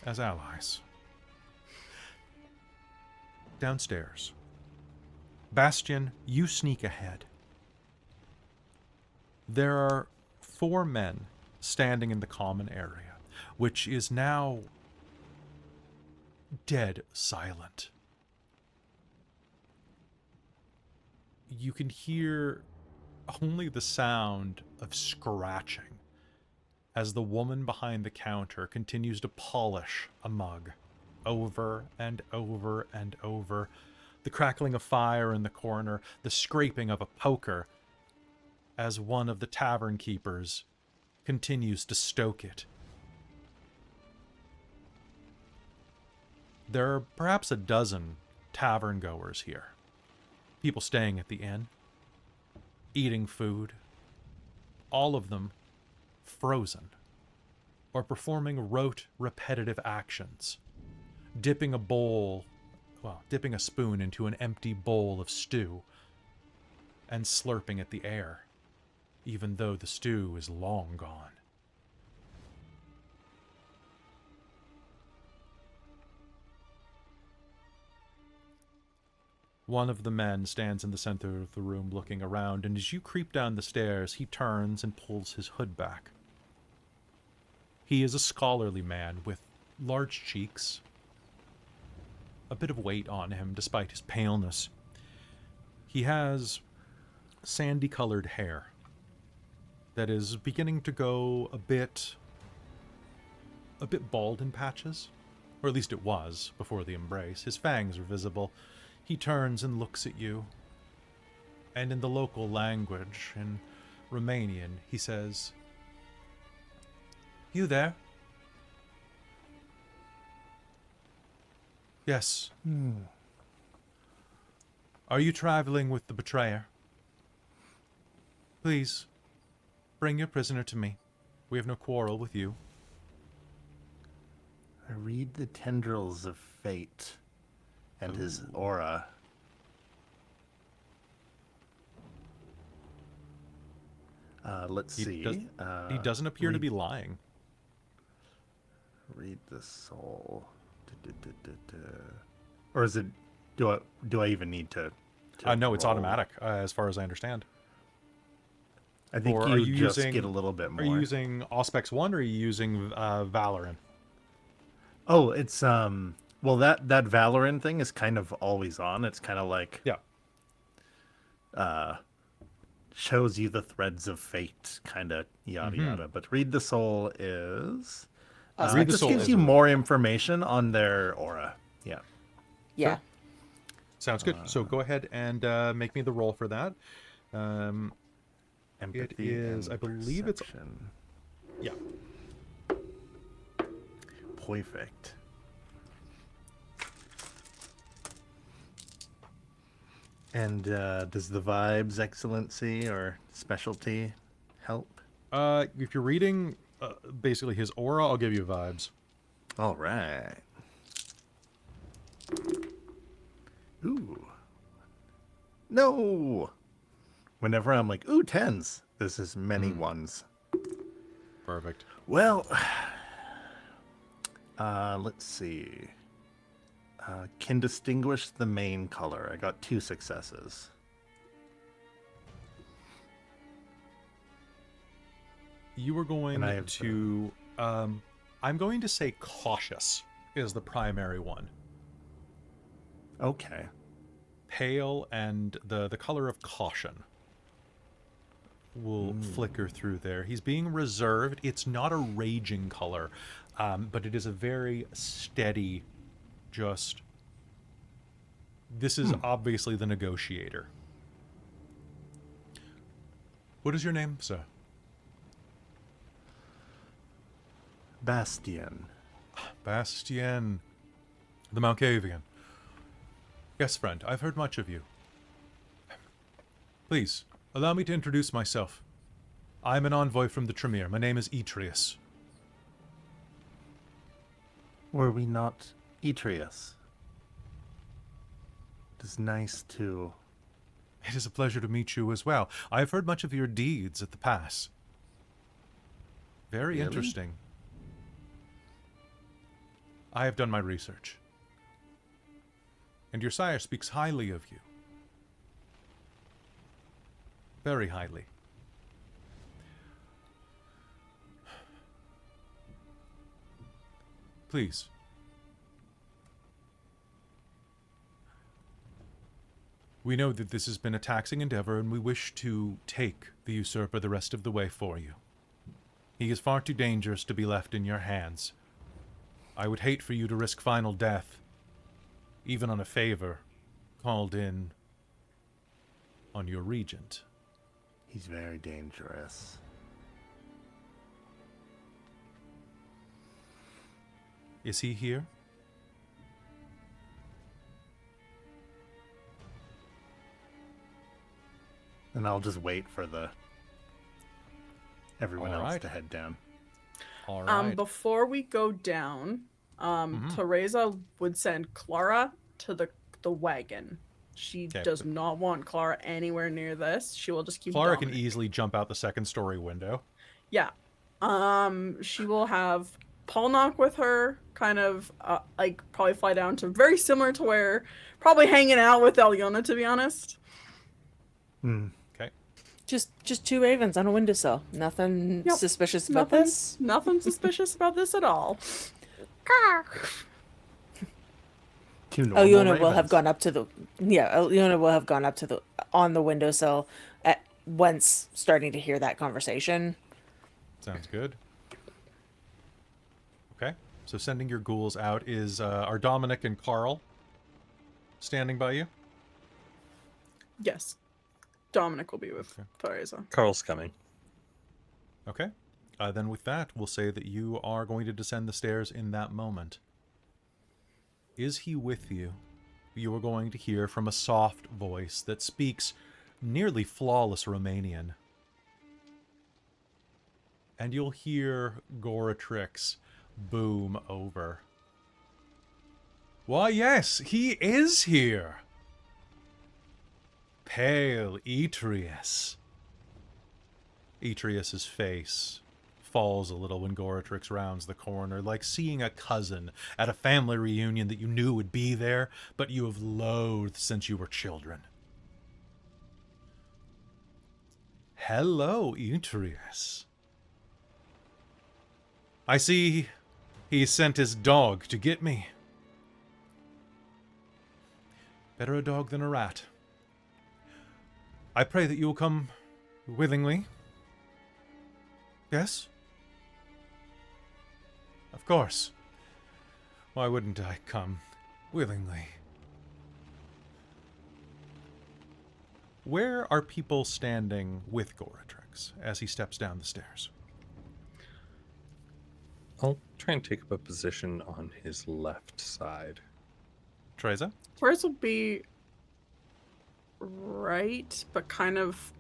As allies. Downstairs. Bastien, you sneak ahead. There are 4 men standing in the common area, which is now dead silent. You can hear only the sound of scratching as the woman behind the counter continues to polish a mug over and over and over. The crackling of fire in the corner, the scraping of a poker as one of the tavern keepers continues to stoke it. There are perhaps a dozen tavern goers here. People staying at the inn, eating food, all of them frozen, or performing rote, repetitive actions. Dipping a spoon into an empty bowl of stew, and slurping at the air, even though the stew is long gone. One of the men stands in the center of the room looking around, and as you creep down the stairs, he turns and pulls his hood back. He is a scholarly man with large cheeks, a bit of weight on him despite his paleness. He has sandy-colored hair that is beginning to go a bit bald in patches, or at least it was before the embrace. His fangs are visible. He turns and looks at you, and in the local language, in Romanian, he says, "You there?" "Yes." "Are you traveling with the betrayer?" "Please, bring your prisoner to me. We have no quarrel with you." I read the tendrils of fate and his aura. Let's see. He doesn't appear to be lying. Read the soul. Or is it? Do I even need to No, it's roll? automatic, as far as I understand. I think Or you are you just using- get a little bit more. Are you using Auspex 1 or are you using Valorant? Oh, it's well, that Valorant thing is kind of always on. It's kind of like Yeah. shows you the threads of fate, kind of yada yada. But read the soul is Read it the just Soul gives is you a- more information on their aura. Yeah. Yeah. Sounds good. So go ahead and make me the roll for that. Empathy is, and I believe it's- perception. Yeah. Perfect. And does the vibes, excellency, or specialty help? If you're reading basically his aura, I'll give you vibes. All right. Ooh. No. Whenever I'm like, ooh, tens, this is many ones. Perfect. Well, let's see. Can distinguish the main color. I got 2 successes. You were going And I have, to... I'm going to say cautious is the primary one. Okay. Pale and the color of caution will flicker through there. He's being reserved. It's not a raging color, but it is a very steady, just... This is obviously the negotiator. What is your name, sir? Bastien. Bastien, the Malkavian. Yes, friend, I've heard much of you. Please, allow me to introduce myself. I'm an envoy from the Tremere. My name is Etrius. Were we not Etrius? It is nice to... It is a pleasure to meet you as well. I have heard much of your deeds at the pass. Very Really? interesting. I have done my research. And your sire speaks highly of you. Very highly. Please. We know that this has been a taxing endeavor, and we wish to take the usurper the rest of the way for you. He is far too dangerous to be left in your hands. I would hate for you to risk final death, even on a favor called in on your regent. He's very dangerous. Is he here? And I'll just wait for everyone All else right. to head down. All right. Before we go down, Tereza would send Clara to the wagon. She Okay. does not want Clara anywhere near this. She will just keep Clara can Dominic. easily jump out the second-story window. Yeah. She will have Paul knock with her, kind of like probably fly down to very similar to where probably hanging out with Alëna, to be honest. Hmm. Okay. Just two ravens on a windowsill. Nothing Yep. suspicious about this. Nothing suspicious about this at all. Two normal Alëna will have ravens. gone up to the Alëna will have gone up to the on the windowsill at once starting to hear that conversation. Sounds good. Okay. So sending your ghouls out is are Dominic and Carl standing by you? Yes. Dominic will be with Okay. Tereza. Carl's coming. Okay. Then with that, we'll say that you are going to descend the stairs in that moment. Is he with you? You are going to hear from a soft voice that speaks nearly flawless Romanian. And you'll hear Goratrix boom over. Why, yes, he is here! Pale Etrius. Etrius's face falls a little when Goratrix rounds the corner, like seeing a cousin at a family reunion that you knew would be there, but you have loathed since you were children. Hello, Etrius. I see he sent his dog to get me. Better a dog than a rat. I pray that you will come willingly. Yes? Of course. Why wouldn't I come willingly? Where are people standing with Goratrix as he steps down the stairs? I'll try and take up a position on his left side. Tereza? Tereza will be right, but kind of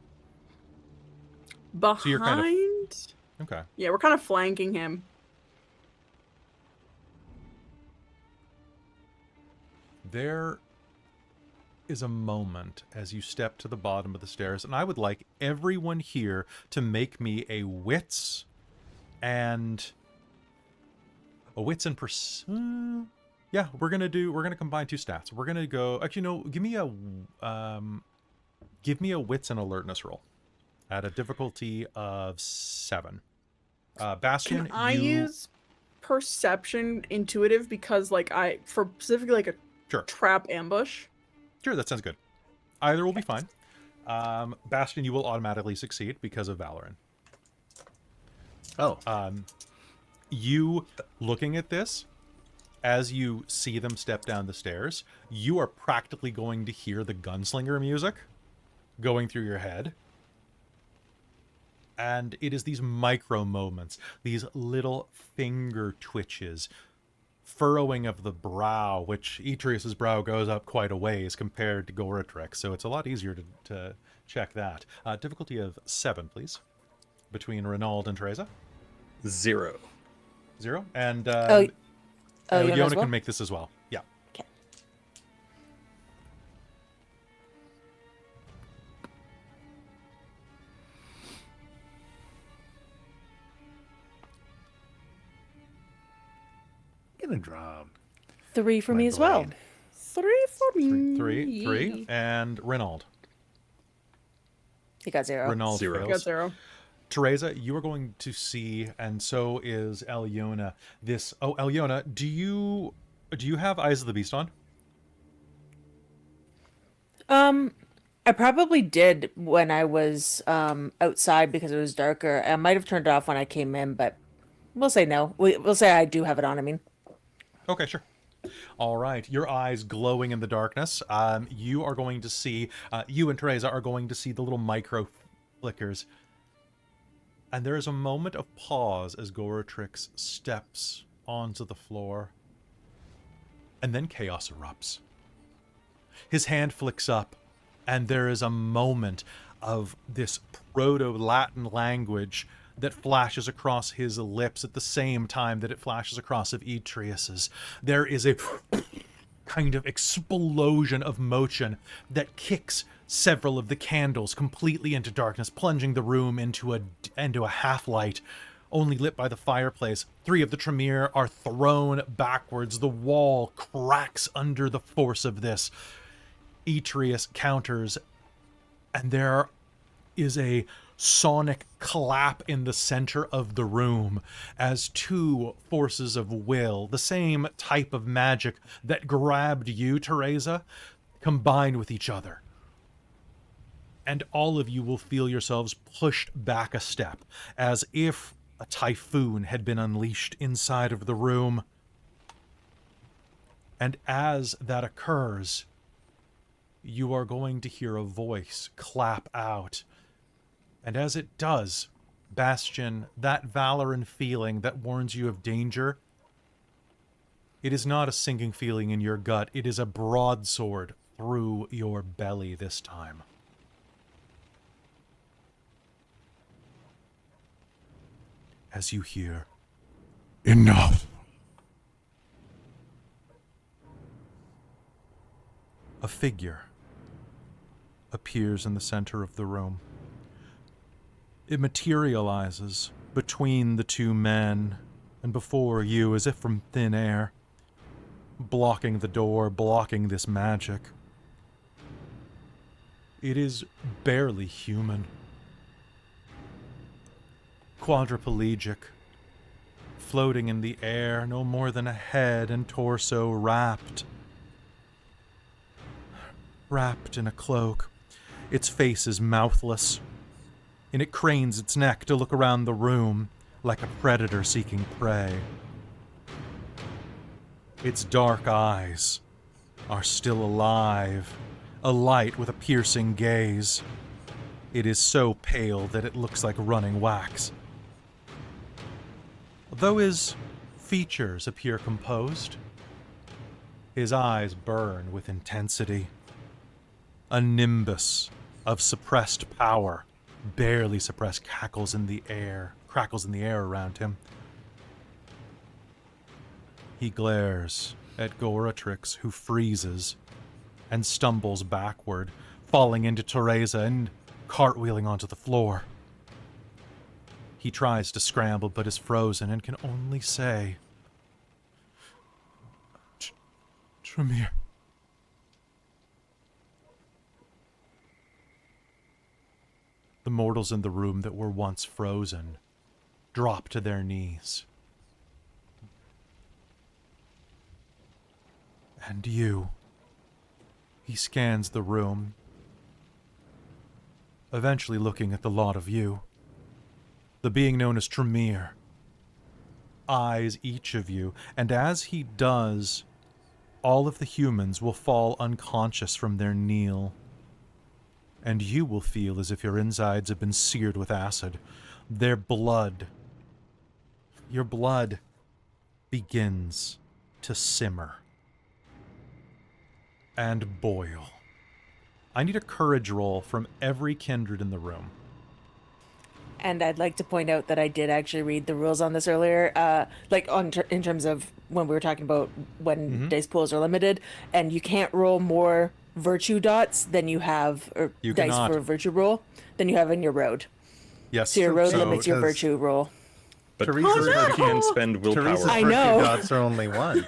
behind. So you're kind of- Okay. Yeah, we're kind of flanking him. There is a moment as you step to the bottom of the stairs, and I would like everyone here to make me a wits and yeah, we're gonna combine two stats. We're gonna go, actually no, give me a wits and alertness roll at a difficulty of 7. Bastien, Can I use perception intuitive because like for specifically like a Sure. trap ambush? Sure, that sounds good. Either will be fine. Bastien, you will automatically succeed because of Valoran. Oh, You looking at this, as you see them step down the stairs, you are practically going to hear the gunslinger music going through your head. And it is these micro moments, these little finger twitches, furrowing of the brow, which Atreus's brow goes up quite a ways compared to Goratrix, so it's a lot easier to check that. Difficulty of 7, please, between Rainald and Tereza. 0. 0. And you have as Yona well? can make this as well. Yeah. Okay. Gonna draw 3 for my me as well. blade. 3 for me. Three. And Rainald. You got 0. Rainald 0. fails. Got 0. Tereza, you are going to see, and so is Alëna, this... Oh, Alëna, do you have Eyes of the Beast on? I probably did when I was outside because it was darker. I might have turned it off when I came in, but we'll say no. We'll say I do have it on, I mean. Okay, sure. All right, your eyes glowing in the darkness. You are going to see, you and Tereza are going to see the little micro flickers. And there is a moment of pause as Goratrix steps onto the floor. And then chaos erupts. His hand flicks up, and there is a moment of this proto-Latin language that flashes across his lips at the same time that it flashes across of Atreus's. There is a kind of explosion of motion that kicks several of the candles completely into darkness, plunging the room into a half-light, only lit by the fireplace. 3 of the Tremere are thrown backwards. The wall cracks under the force of this. Atreus counters, and there is a sonic clap in the center of the room as 2 forces of will, the same type of magic that grabbed you, Tereza, combine with each other. And all of you will feel yourselves pushed back a step, as if a typhoon had been unleashed inside of the room. And as that occurs, you are going to hear a voice clap out. And as it does, Bastien, that Valoran feeling that warns you of danger, it is not a sinking feeling in your gut. It is a broadsword through your belly this time. As you hear, "Enough!" A figure appears in the center of the room. It materializes between the 2 men and before you as if from thin air, blocking the door, blocking this magic. It is barely human. Quadriplegic, floating in the air, no more than a head and torso wrapped in a cloak. Its face is mouthless, and it cranes its neck to look around the room like a predator seeking prey. Its dark eyes are still alive, alight with a piercing gaze. It is so pale that it looks like running wax. Though his features appear composed, his eyes burn with intensity. A nimbus of suppressed power, barely suppressed, crackles in the air around him. He glares at Goratrix, who freezes and stumbles backward, falling into Tereza and cartwheeling onto the floor. He tries to scramble, but is frozen and can only say, "Tremere." The mortals in the room that were once frozen drop to their knees. And you. He scans the room, eventually looking at the lot of you. The being known as Tremere eyes each of you, and as he does, all of the humans will fall unconscious from their kneel. and you will feel as if your insides have been seared with acid. Your blood begins to simmer and boil. I need a courage roll from every kindred in the room. And I'd like to point out that I did actually read the rules on this earlier, in terms of when we were talking about when dice pools are limited, and you can't roll more virtue dots than you have, or You dice cannot. for a virtue roll, than you have in your road. Yes. So your road So limits your does- virtue roll. But Teresa's courage you no! can spend willpower. Teresa's I virtue know. dots are only one.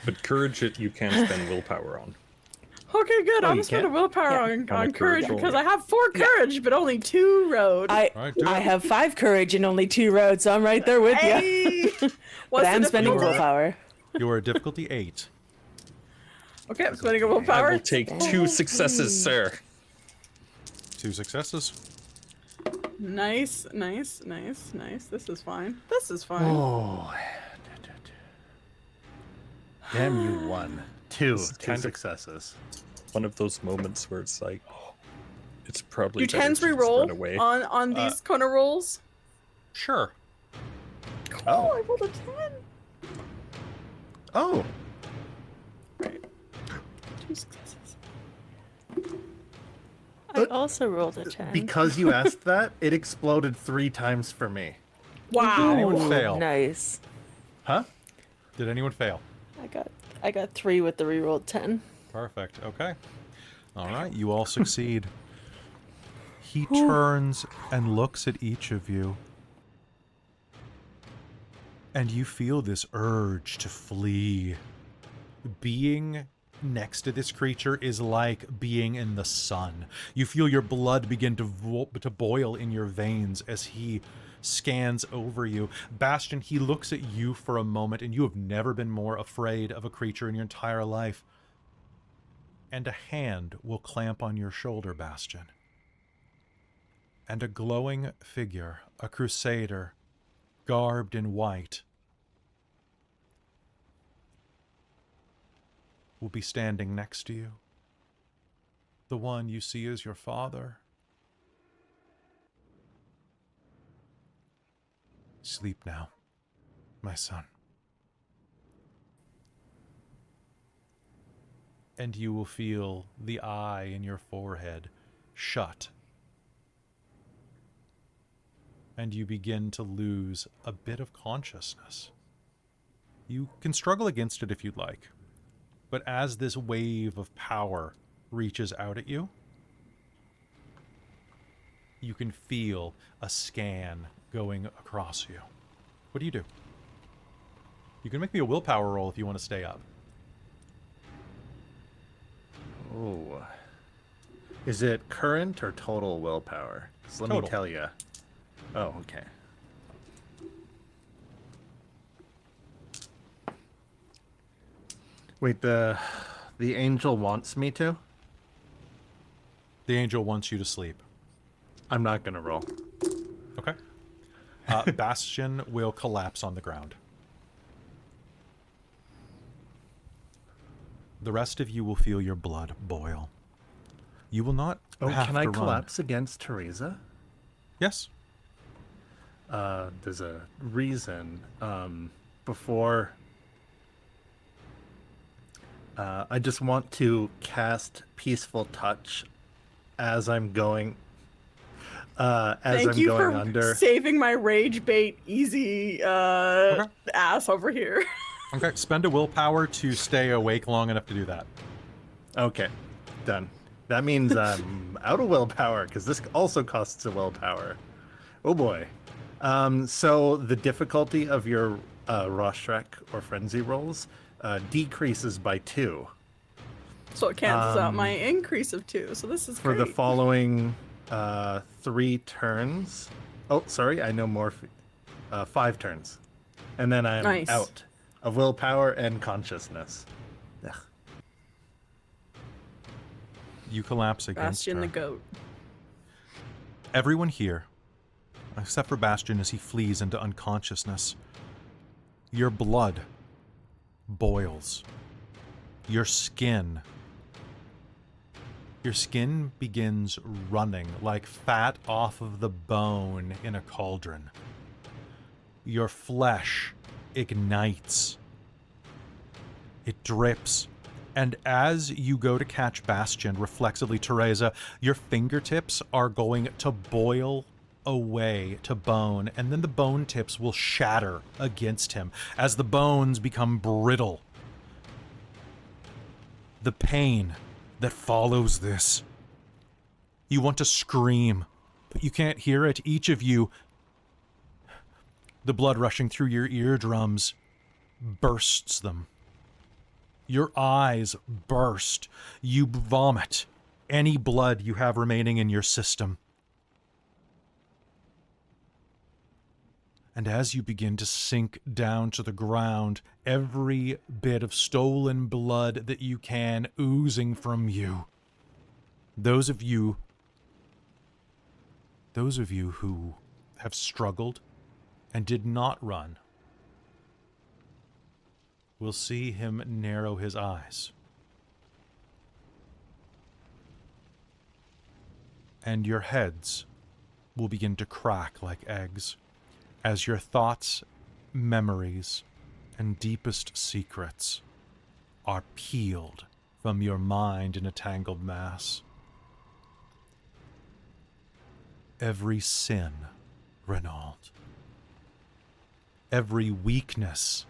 But courage you can spend willpower on. Okay, good. Oh, I'm you gonna spend a can't? willpower Yeah. on On a courage courage roll, because yeah. I have 4 courage, but only 2 road. I All right, do it. have 5 courage and only 2 roads, so I'm right there with you. Hey! But What's I'm the spending difficulty? willpower. You are at difficulty 8. Okay, I'm spending a I willpower. will take 2 successes, sir. 2 successes. Nice. This is fine. This is fine. Oh. Damn, you won. Two kind of- successes. One of those moments where it's like, it's probably Do better tens to just re-roll run away. on these kind of rolls? Sure. Cool, Oh. I rolled a 10. Oh, Right. 2 successes. I also rolled a 10. because you asked that, it exploded 3 times for me. Wow. Anyone fail? Nice. Huh? Did anyone fail? I got 3 with the rerolled 10. Perfect. Okay. All right. You all succeed. He turns and looks at each of you. And you feel this urge to flee. Being next to this creature is like being in the sun. You feel your blood begin to boil in your veins as he scans over you. Bastien, he looks at you for a moment, and you have never been more afraid of a creature in your entire life. And a hand will clamp on your shoulder, Bastien. And a glowing figure, a crusader, garbed in white, will be standing next to you. The one you see as your father. Sleep now, my son. And you will feel the eye in your forehead shut. And you begin to lose a bit of consciousness. You can struggle against it if you'd like. But as this wave of power reaches out at you, you can feel a scan going across you. What do? You can make me a willpower roll if you want to stay up. Oh. Is it current or total willpower? 'Cause let me Total. tell you. Oh, okay. Wait, the angel wants me to? The angel wants you to sleep. I'm not gonna roll. Okay. Bastien will collapse on the ground. The rest of you will feel your blood boil. You will not Oh, have can to I run. collapse against Tereza? Yes. There's a reason. Before... I just want to cast Peaceful Touch as I'm going... Thank you going for under. saving my rage bait easy ass over here. Okay, spend a willpower to stay awake long enough to do that. Okay, done. That means I'm out of willpower, because this also costs a willpower. Oh boy. So the difficulty of your Roshrek or Frenzy rolls decreases by 2 So it cancels out my increase of 2. So this is for great. the following 3 turns. Oh, sorry, I know more. 5 turns. And then I'm Nice. out of willpower and consciousness. Ugh. You collapse against Bastien her. the goat. Everyone here, except for Bastien as he flees into unconsciousness, your blood boils. Your skin Your skin begins running like fat off of the bone in a cauldron. Your flesh ignites. It drips. And as you go to catch Bastien, reflexively, Tereza, your fingertips are going to boil away to bone, and then the bone tips will shatter against him as the bones become brittle. The pain that follows this. You want to scream, but you can't hear it. Each of you, the blood rushing through your eardrums, bursts them. Your eyes burst. You vomit any blood you have remaining in your system. And as you begin to sink down to the ground, every bit of stolen blood that you can oozing from you. Those of you who have struggled and did not run will see him narrow his eyes. And your heads will begin to crack like eggs as your thoughts, memories, and deepest secrets are peeled from your mind in a tangled mass. Every sin, Rainald. Every weakness,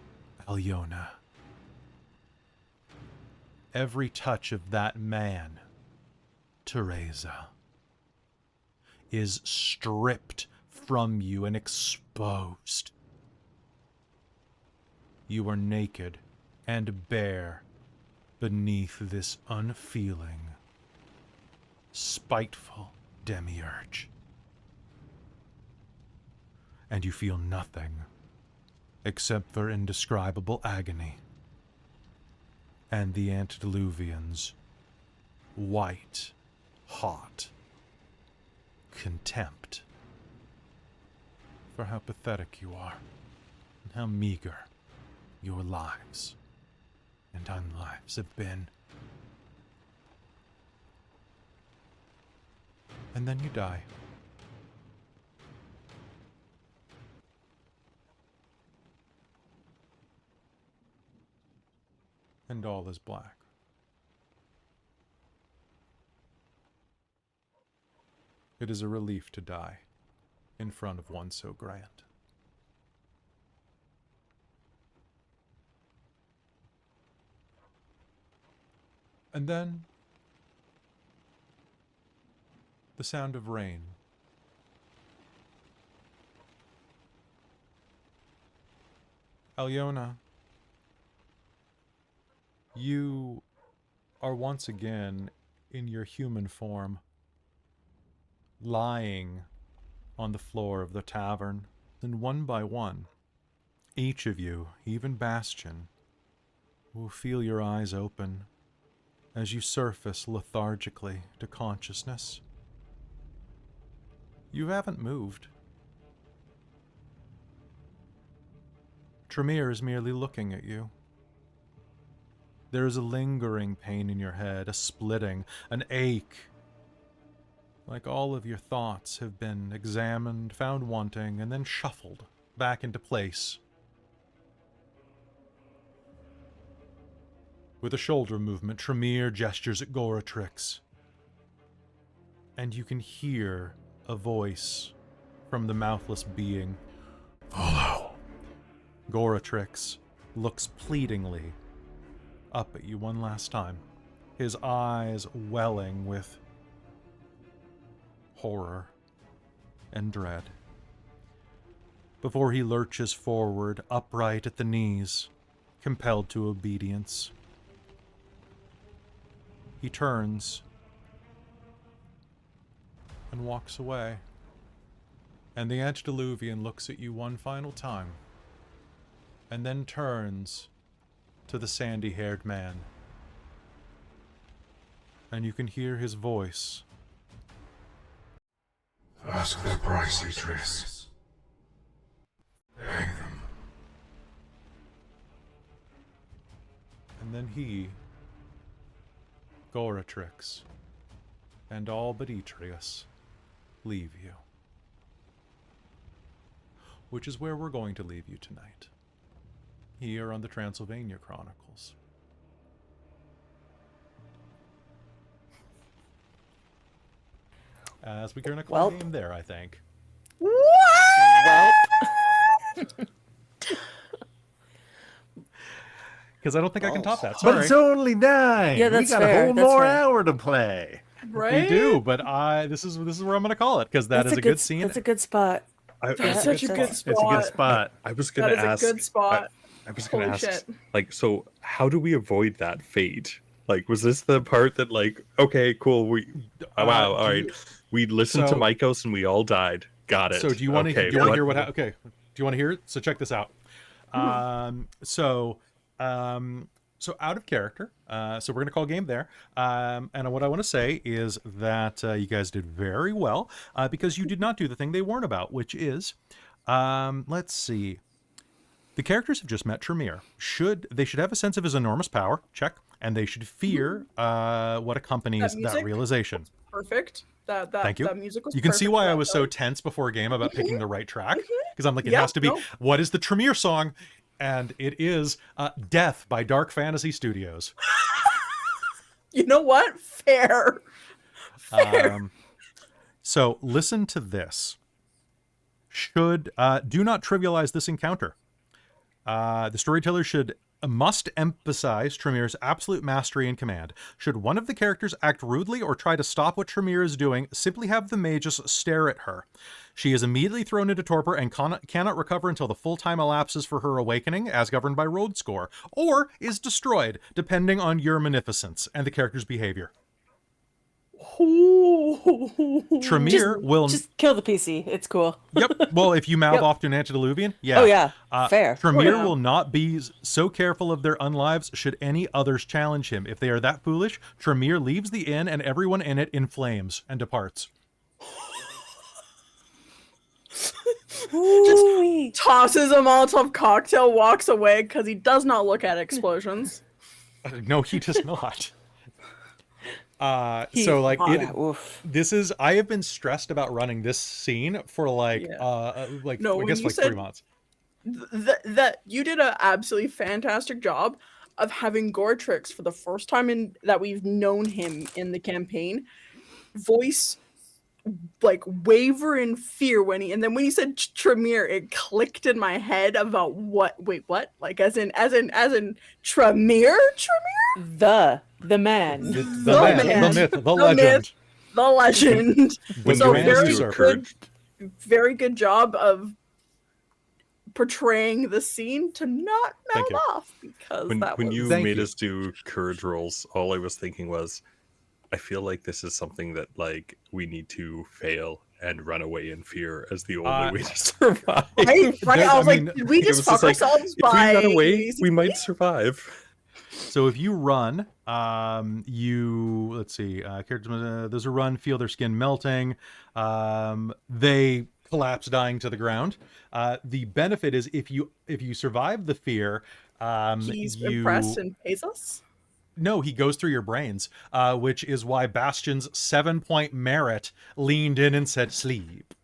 Alëna. Every touch of that man, Tereza, is stripped from you and exposed. You are naked and bare beneath this unfeeling, spiteful demiurge. And you feel nothing except for indescribable agony and the antediluvian's white, hot contempt for how pathetic you are and how meager your lives and unlives have been. And then you die. And all is black. It is a relief to die in front of one so grand. And then the sound of rain. Alëna, you are once again in your human form, lying on the floor of the tavern, and one by one, each of you, even Bastien, will feel your eyes open as you surface lethargically to consciousness. You haven't moved. Tremere is merely looking at you. There is a lingering pain in your head, a splitting, an ache. Like all of your thoughts have been examined, found wanting, and then shuffled back into place. With a shoulder movement, Tremere gestures at Goratrix. And you can hear a voice from the mouthless being. Follow. Goratrix looks pleadingly up at you one last time, his eyes welling with horror and dread, before he lurches forward, upright at the knees, compelled to obedience. He turns and walks away, and the antediluvian looks at you one final time, and then turns to the sandy-haired man, and you can hear his voice. Ask the price, Idris. Hang them. And then he, Goratrix, and all but Atreus leave you. Which is where we're going to leave you tonight. Here on the Transylvania Chronicles. As we gonna call game there, I think. Well, Because I don't think I can top that. Sorry. But it's only 9. Yeah, that's we got fair, a whole that's more fair. hour to play. Right? We do, but this is where I'm gonna call it, because that is a good scene. That's a good spot. That's such a good spot. It's a good spot. I was gonna That is ask. a good spot. I was gonna Holy ask, shit. like, so how do we avoid that fate? Like, was this the part that, like, okay, cool, wow, all right, we listened to so- Mycos and we all died. Got it. So do you want to okay, hear what? Okay, do you want to hear it? So check this out. So out of character. So we're gonna call game there. And what I want to say is that you guys did very well because you did not do the thing they warned about, which is, let's see. The characters have just met Tremere. They should have a sense of his enormous power. Check. And they should fear what accompanies that music? realization. Perfect. That Thank you. That music was You can see perfect why for I that was so fight. tense before game about picking the right track, because I'm like, it Yeah, has to be. no. What is the Tremere song? And it is "Death" by Dark Fantasy Studios. You know what? Fair. So listen to this. Do not trivialize this encounter. The storyteller must emphasize Tremere's absolute mastery and command. Should one of the characters act rudely or try to stop what Tremere is doing, simply have the magus stare at her. She is immediately thrown into torpor and cannot recover until the full time elapses for her awakening, as governed by road score, or is destroyed, depending on your munificence and the character's behavior. Tremere will... Just kill the PC. It's cool. Yep. Well, if you mouth off to an antediluvian, yeah. Oh, yeah. Fair. Tremere yeah. will not be so careful of their unlives should any others challenge him. If they are that foolish, Tremere leaves the inn and everyone in it in flames and departs. Ooh-wee. Tosses a Molotov cocktail, walks away because he does not look at explosions. No, he does not. I have been stressed about running this scene for No, I when guess you like said- 3 months. That you did an absolutely fantastic job of having Goretrix for the first time that we've known him in the campaign voice like waver in fear and then when he said Tremere, it clicked in my head about what like as in Tremere The man. The man, man, the myth, the the legend. myth, the legend. When So Grand very Usurper. very good job of portraying the scene to not Thank melt you. off because when that was you Thank made you. us do courage rolls, all I was thinking was, I feel like this is something that like we need to fail and run away in fear as the only way to survive. right. I was mean, like, did we It just was fuck just like, ourselves if by we run away, using we might these? survive. So if you run, let's see, characters, those who run feel their skin melting. They collapse, dying to the ground. The benefit is if you survive the fear, He's impressed and pays us. No, he goes through your brains, which is why Bastien's 7-point merit leaned in and said, "Sleep."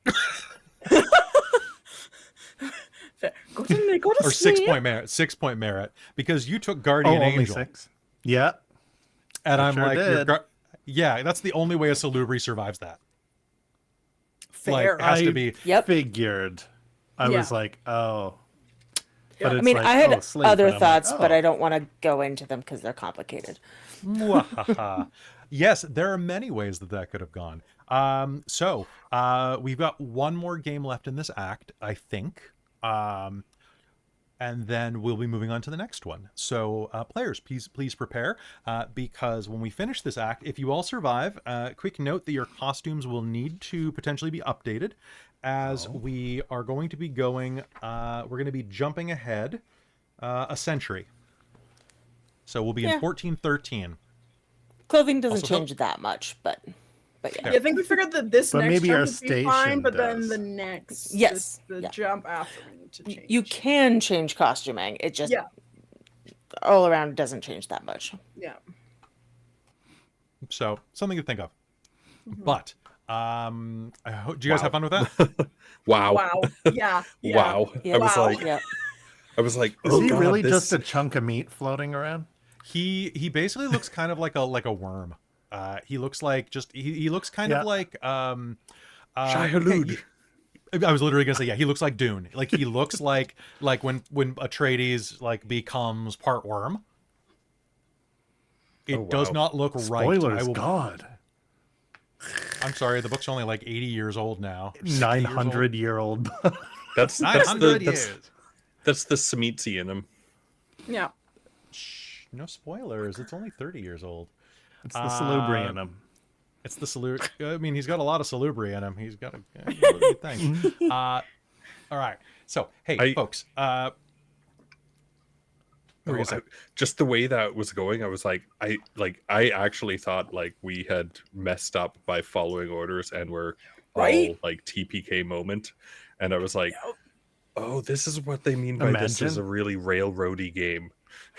Go to Or sleep. 6-point merit, because you took Guardian only Angel. 6. Yeah. And I I'm sure like, did. yeah, that's the only way a Salubri survives that. Fair. Like, has to be. Yep. Figured. I Yeah. was like, oh. Yeah. But I it's mean, like, I had oh, sleep, other and I'm like, thoughts, but oh. I don't want to go into them because they're complicated. Mwahaha. Yes, there are many ways that could have gone. So we've got one more game left in this act, I think. And then we'll be moving on to the next one. So players, please prepare, because when we finish this act, if you all survive, quick note that your costumes will need to potentially be updated, as we are going to be going, we're going to be jumping ahead a century. So we'll be in Yeah. 1413. Clothing doesn't Also, change that much, but yeah. Yeah, I think we figured that this But next maybe jump our would be fine, station but then does. the next, Yes, the yeah. jump after we need to change. You can change costuming. It just Yeah. all around doesn't change that much. Yeah. So something to think of. But I hope, do you guys have fun with that? Wow. Wow. Yeah. Yeah. Wow. Yeah. I was Wow. like, Yep. Is oh he God, really this... just a chunk of meat floating around? He basically looks kind of like a worm. He looks like he looks kind of like Shai Hulud. I was literally gonna say, yeah, he looks like Dune. Like he looks like when Atreides like becomes part worm. It does not look right. Spoilers, God. I'm sorry, the book's only like 80 years old now. 900-year-old. That's 900 years. That's the Smeatsy in him. Yeah. Shh, no spoilers. It's only 30 years old. It's the salubri in him. It's the salubri. I mean, he's got a lot of salubri in him. He's got a good thing. All right. So, hey, folks. Just the way that was going, I was like, I actually thought like we had messed up by following orders and we're all like TPK moment, and I was like, oh, this is what they mean by this is a really railroady game.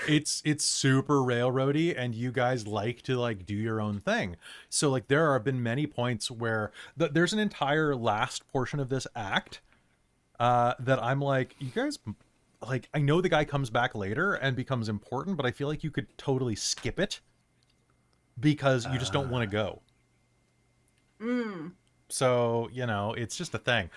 It's super railroady, and you guys like to like do your own thing. So like there have been many points where there's an entire last portion of this act that I'm like, you guys. Like, I know the guy comes back later and becomes important, but I feel like you could totally skip it because you just don't want to go. So, you know, it's just a thing.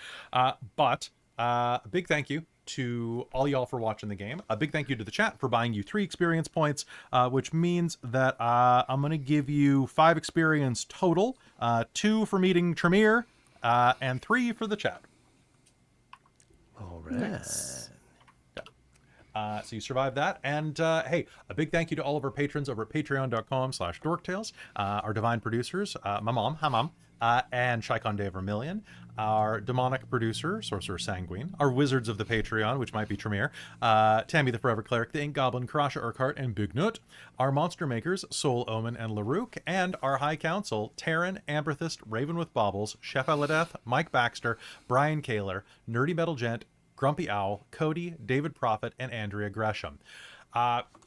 But a big thank you to all y'all for watching the game. A big thank you to the chat for buying you 3 experience points, which means that I'm going to give you 5 experience total, 2 for meeting Tremere, and 3 for the chat. All right. So you survived that. And hey, a big thank you to all of our patrons over at patreon.com/dorktales, our divine producers, my mom, hi mom, and Shikon Day Vermillion, our demonic producer, Sorcerer Sanguine, our wizards of the Patreon, which might be Tremere, Tammy the Forever Cleric, the Ink Goblin, Karasha Urquhart, and Bignut, our monster makers, Soul Omen and Larouk, and our High Council, Terran, Amberthist, Raven with Baubles, Chef Eladeth, Mike Baxter, Brian Kaler, Nerdy Metal Gent, Grumpy Owl, Cody, David Prophet, and Andrea Gresham.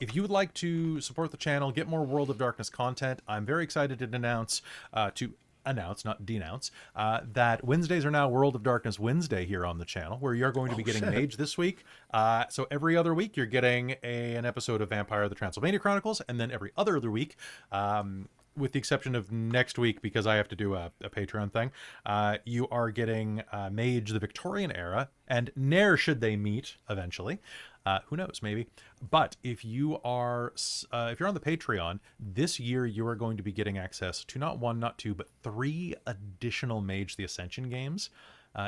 If you would like to support the channel, get more World of Darkness content, I'm very excited to announce, not denounce, that Wednesdays are now World of Darkness Wednesday here on the channel, where you're going to be getting Mage this week. So every other week, you're getting an episode of Vampire the Transylvania Chronicles, and then every other week, with the exception of next week, because I have to do a Patreon thing, you are getting Mage the Victorian Era, and Nair should they meet eventually. Who knows, maybe. But if you are, if you're on the Patreon, this year you are going to be getting access to not 1, not 2, but 3 additional Mage the Ascension games.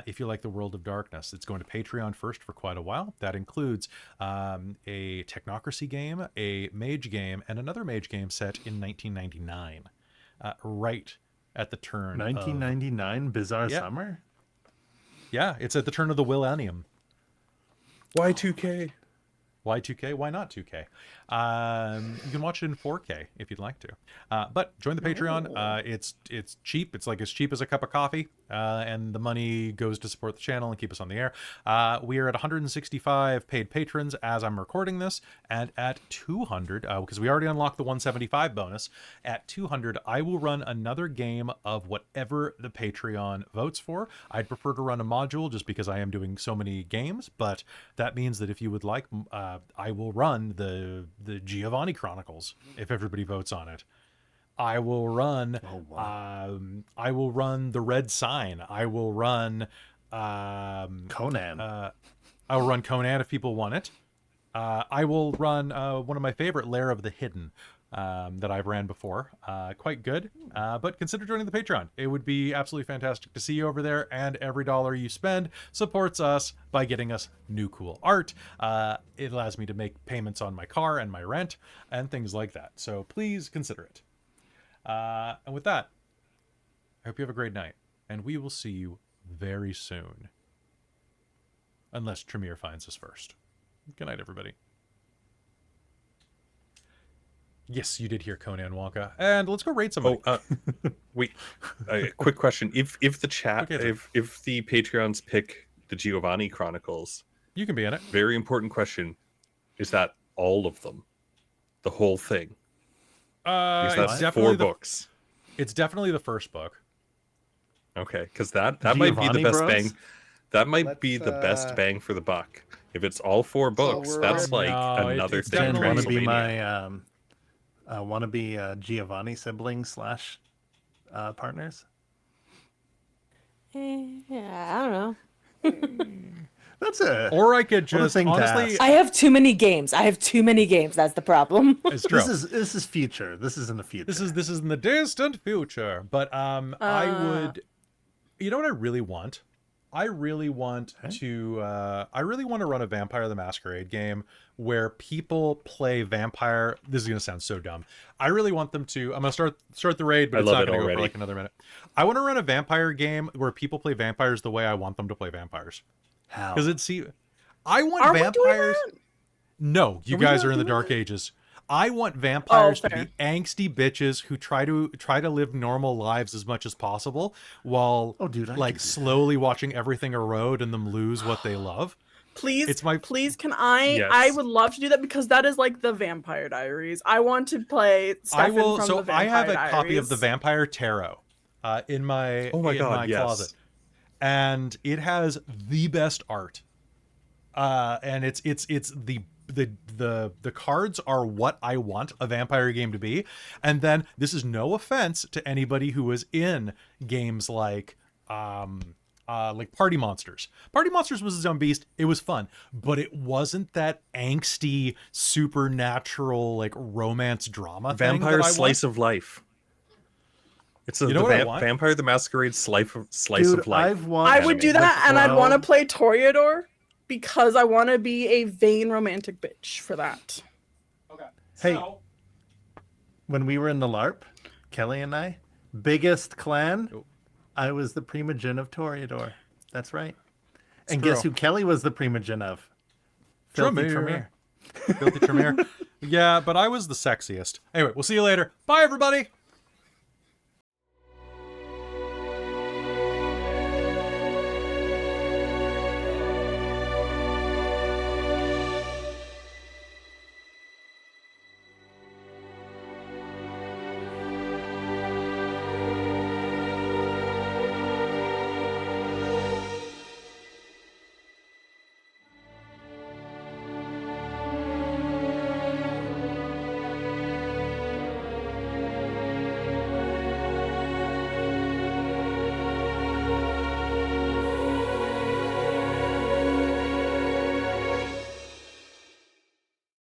If you like the World of Darkness, it's going to Patreon first for quite a while. That includes a Technocracy game, a Mage game, and another Mage game set in 1999, right at the turn 1999 Bizarre Summer? Yeah, it's at the turn of the Millennium. Y2K. Y2K? Why not 2K? You can watch it in 4K if you'd like to. But join the Patreon. It's cheap. It's like as cheap as a cup of coffee. And the money goes to support the channel and keep us on the air. We are at 165 paid patrons as I'm recording this. And at 200, because we already unlocked the 175 bonus, at 200, I will run another game of whatever the Patreon votes for. I'd prefer to run a module just because I am doing so many games. But that means that if you would like, I will run the Giovanni Chronicles if everybody votes on it. I will run I will run the Red Sign. I will run Conan. I will run Conan if people want it. I will run one of my favorite, Lair of the Hidden, that I've ran before. Quite good. But consider joining the Patreon. It would be absolutely fantastic to see you over there, and every dollar you spend supports us by getting us new cool art. It allows me to make payments on my car and my rent and things like that. So please consider it. And with that, I hope you have a great night, and we will see you very soon. Unless Tremere finds us first. Good night, everybody. Yes, you did hear Conan Wonka. And let's go raid somebody. Wait. Quick question. If the chat, Okay, if the Patreons pick the Giovanni Chronicles, you can be in it. very important question. Is that all of them? The whole thing? Because that's It's definitely 4 books. It's definitely the first book. Okay, because that might be the Giovanni best Bros? bang. That might be Let's, the best bang for the buck. If it's all 4 books, we're- that's like No, another it's thing. Jen, definitely- want to be Transylvania. my want to be Giovanni siblings slash partners? Yeah, I don't know. That's a Or I could What a just thing to honestly. ask. I have too many games. That's the problem. It's true. this is future. This is in the future. This is in the distant future. But I would. You know what I really want? I really want to run a Vampire the Masquerade game where people play vampire. This is gonna sound so dumb. I really want them to. I'm gonna start the raid, but I it's love not it gonna go for already. like another minute. I want to run a vampire game where people play vampires the way I want them to play vampires. How? Because I want Are we doing vampires. that? No, you Are we guys not are in the doing Dark that? Ages. I want vampires to fair. be angsty bitches who try to live normal lives as much as possible while Oh, dude, I like could do that. slowly watching everything erode and them lose what they love. Please, It's my- please, can I? Yes. I would love to do that because that is like the Vampire Diaries. I want to play I Stefan will. from So the Vampire I have a copy of Diaries. the Vampire Tarot in my Oh my God, yes. closet, and it has the best art. And it's the cards are what I want a vampire game to be. And then this is no offense to anybody who was in games like Party Monsters. Party Monsters was its own beast. It was fun, but it wasn't that angsty supernatural like romance drama thing Vampire that I slice of life. It's You know what I want? Vampire the Masquerade slice Dude, of life. I've watched. I would do the that, and I'd want to Crown. play Toreador because I want to be a vain romantic bitch for that. Hey, when we were in the LARP, Kelly and I, biggest clan, Oh. I was the primogen of Toreador. That's right. And true. guess who Kelly was the primogen of? Filthy Tremere. Tremere. Filthy Tremere. Yeah, but I was the sexiest. Anyway, we'll see you later. Bye, everybody.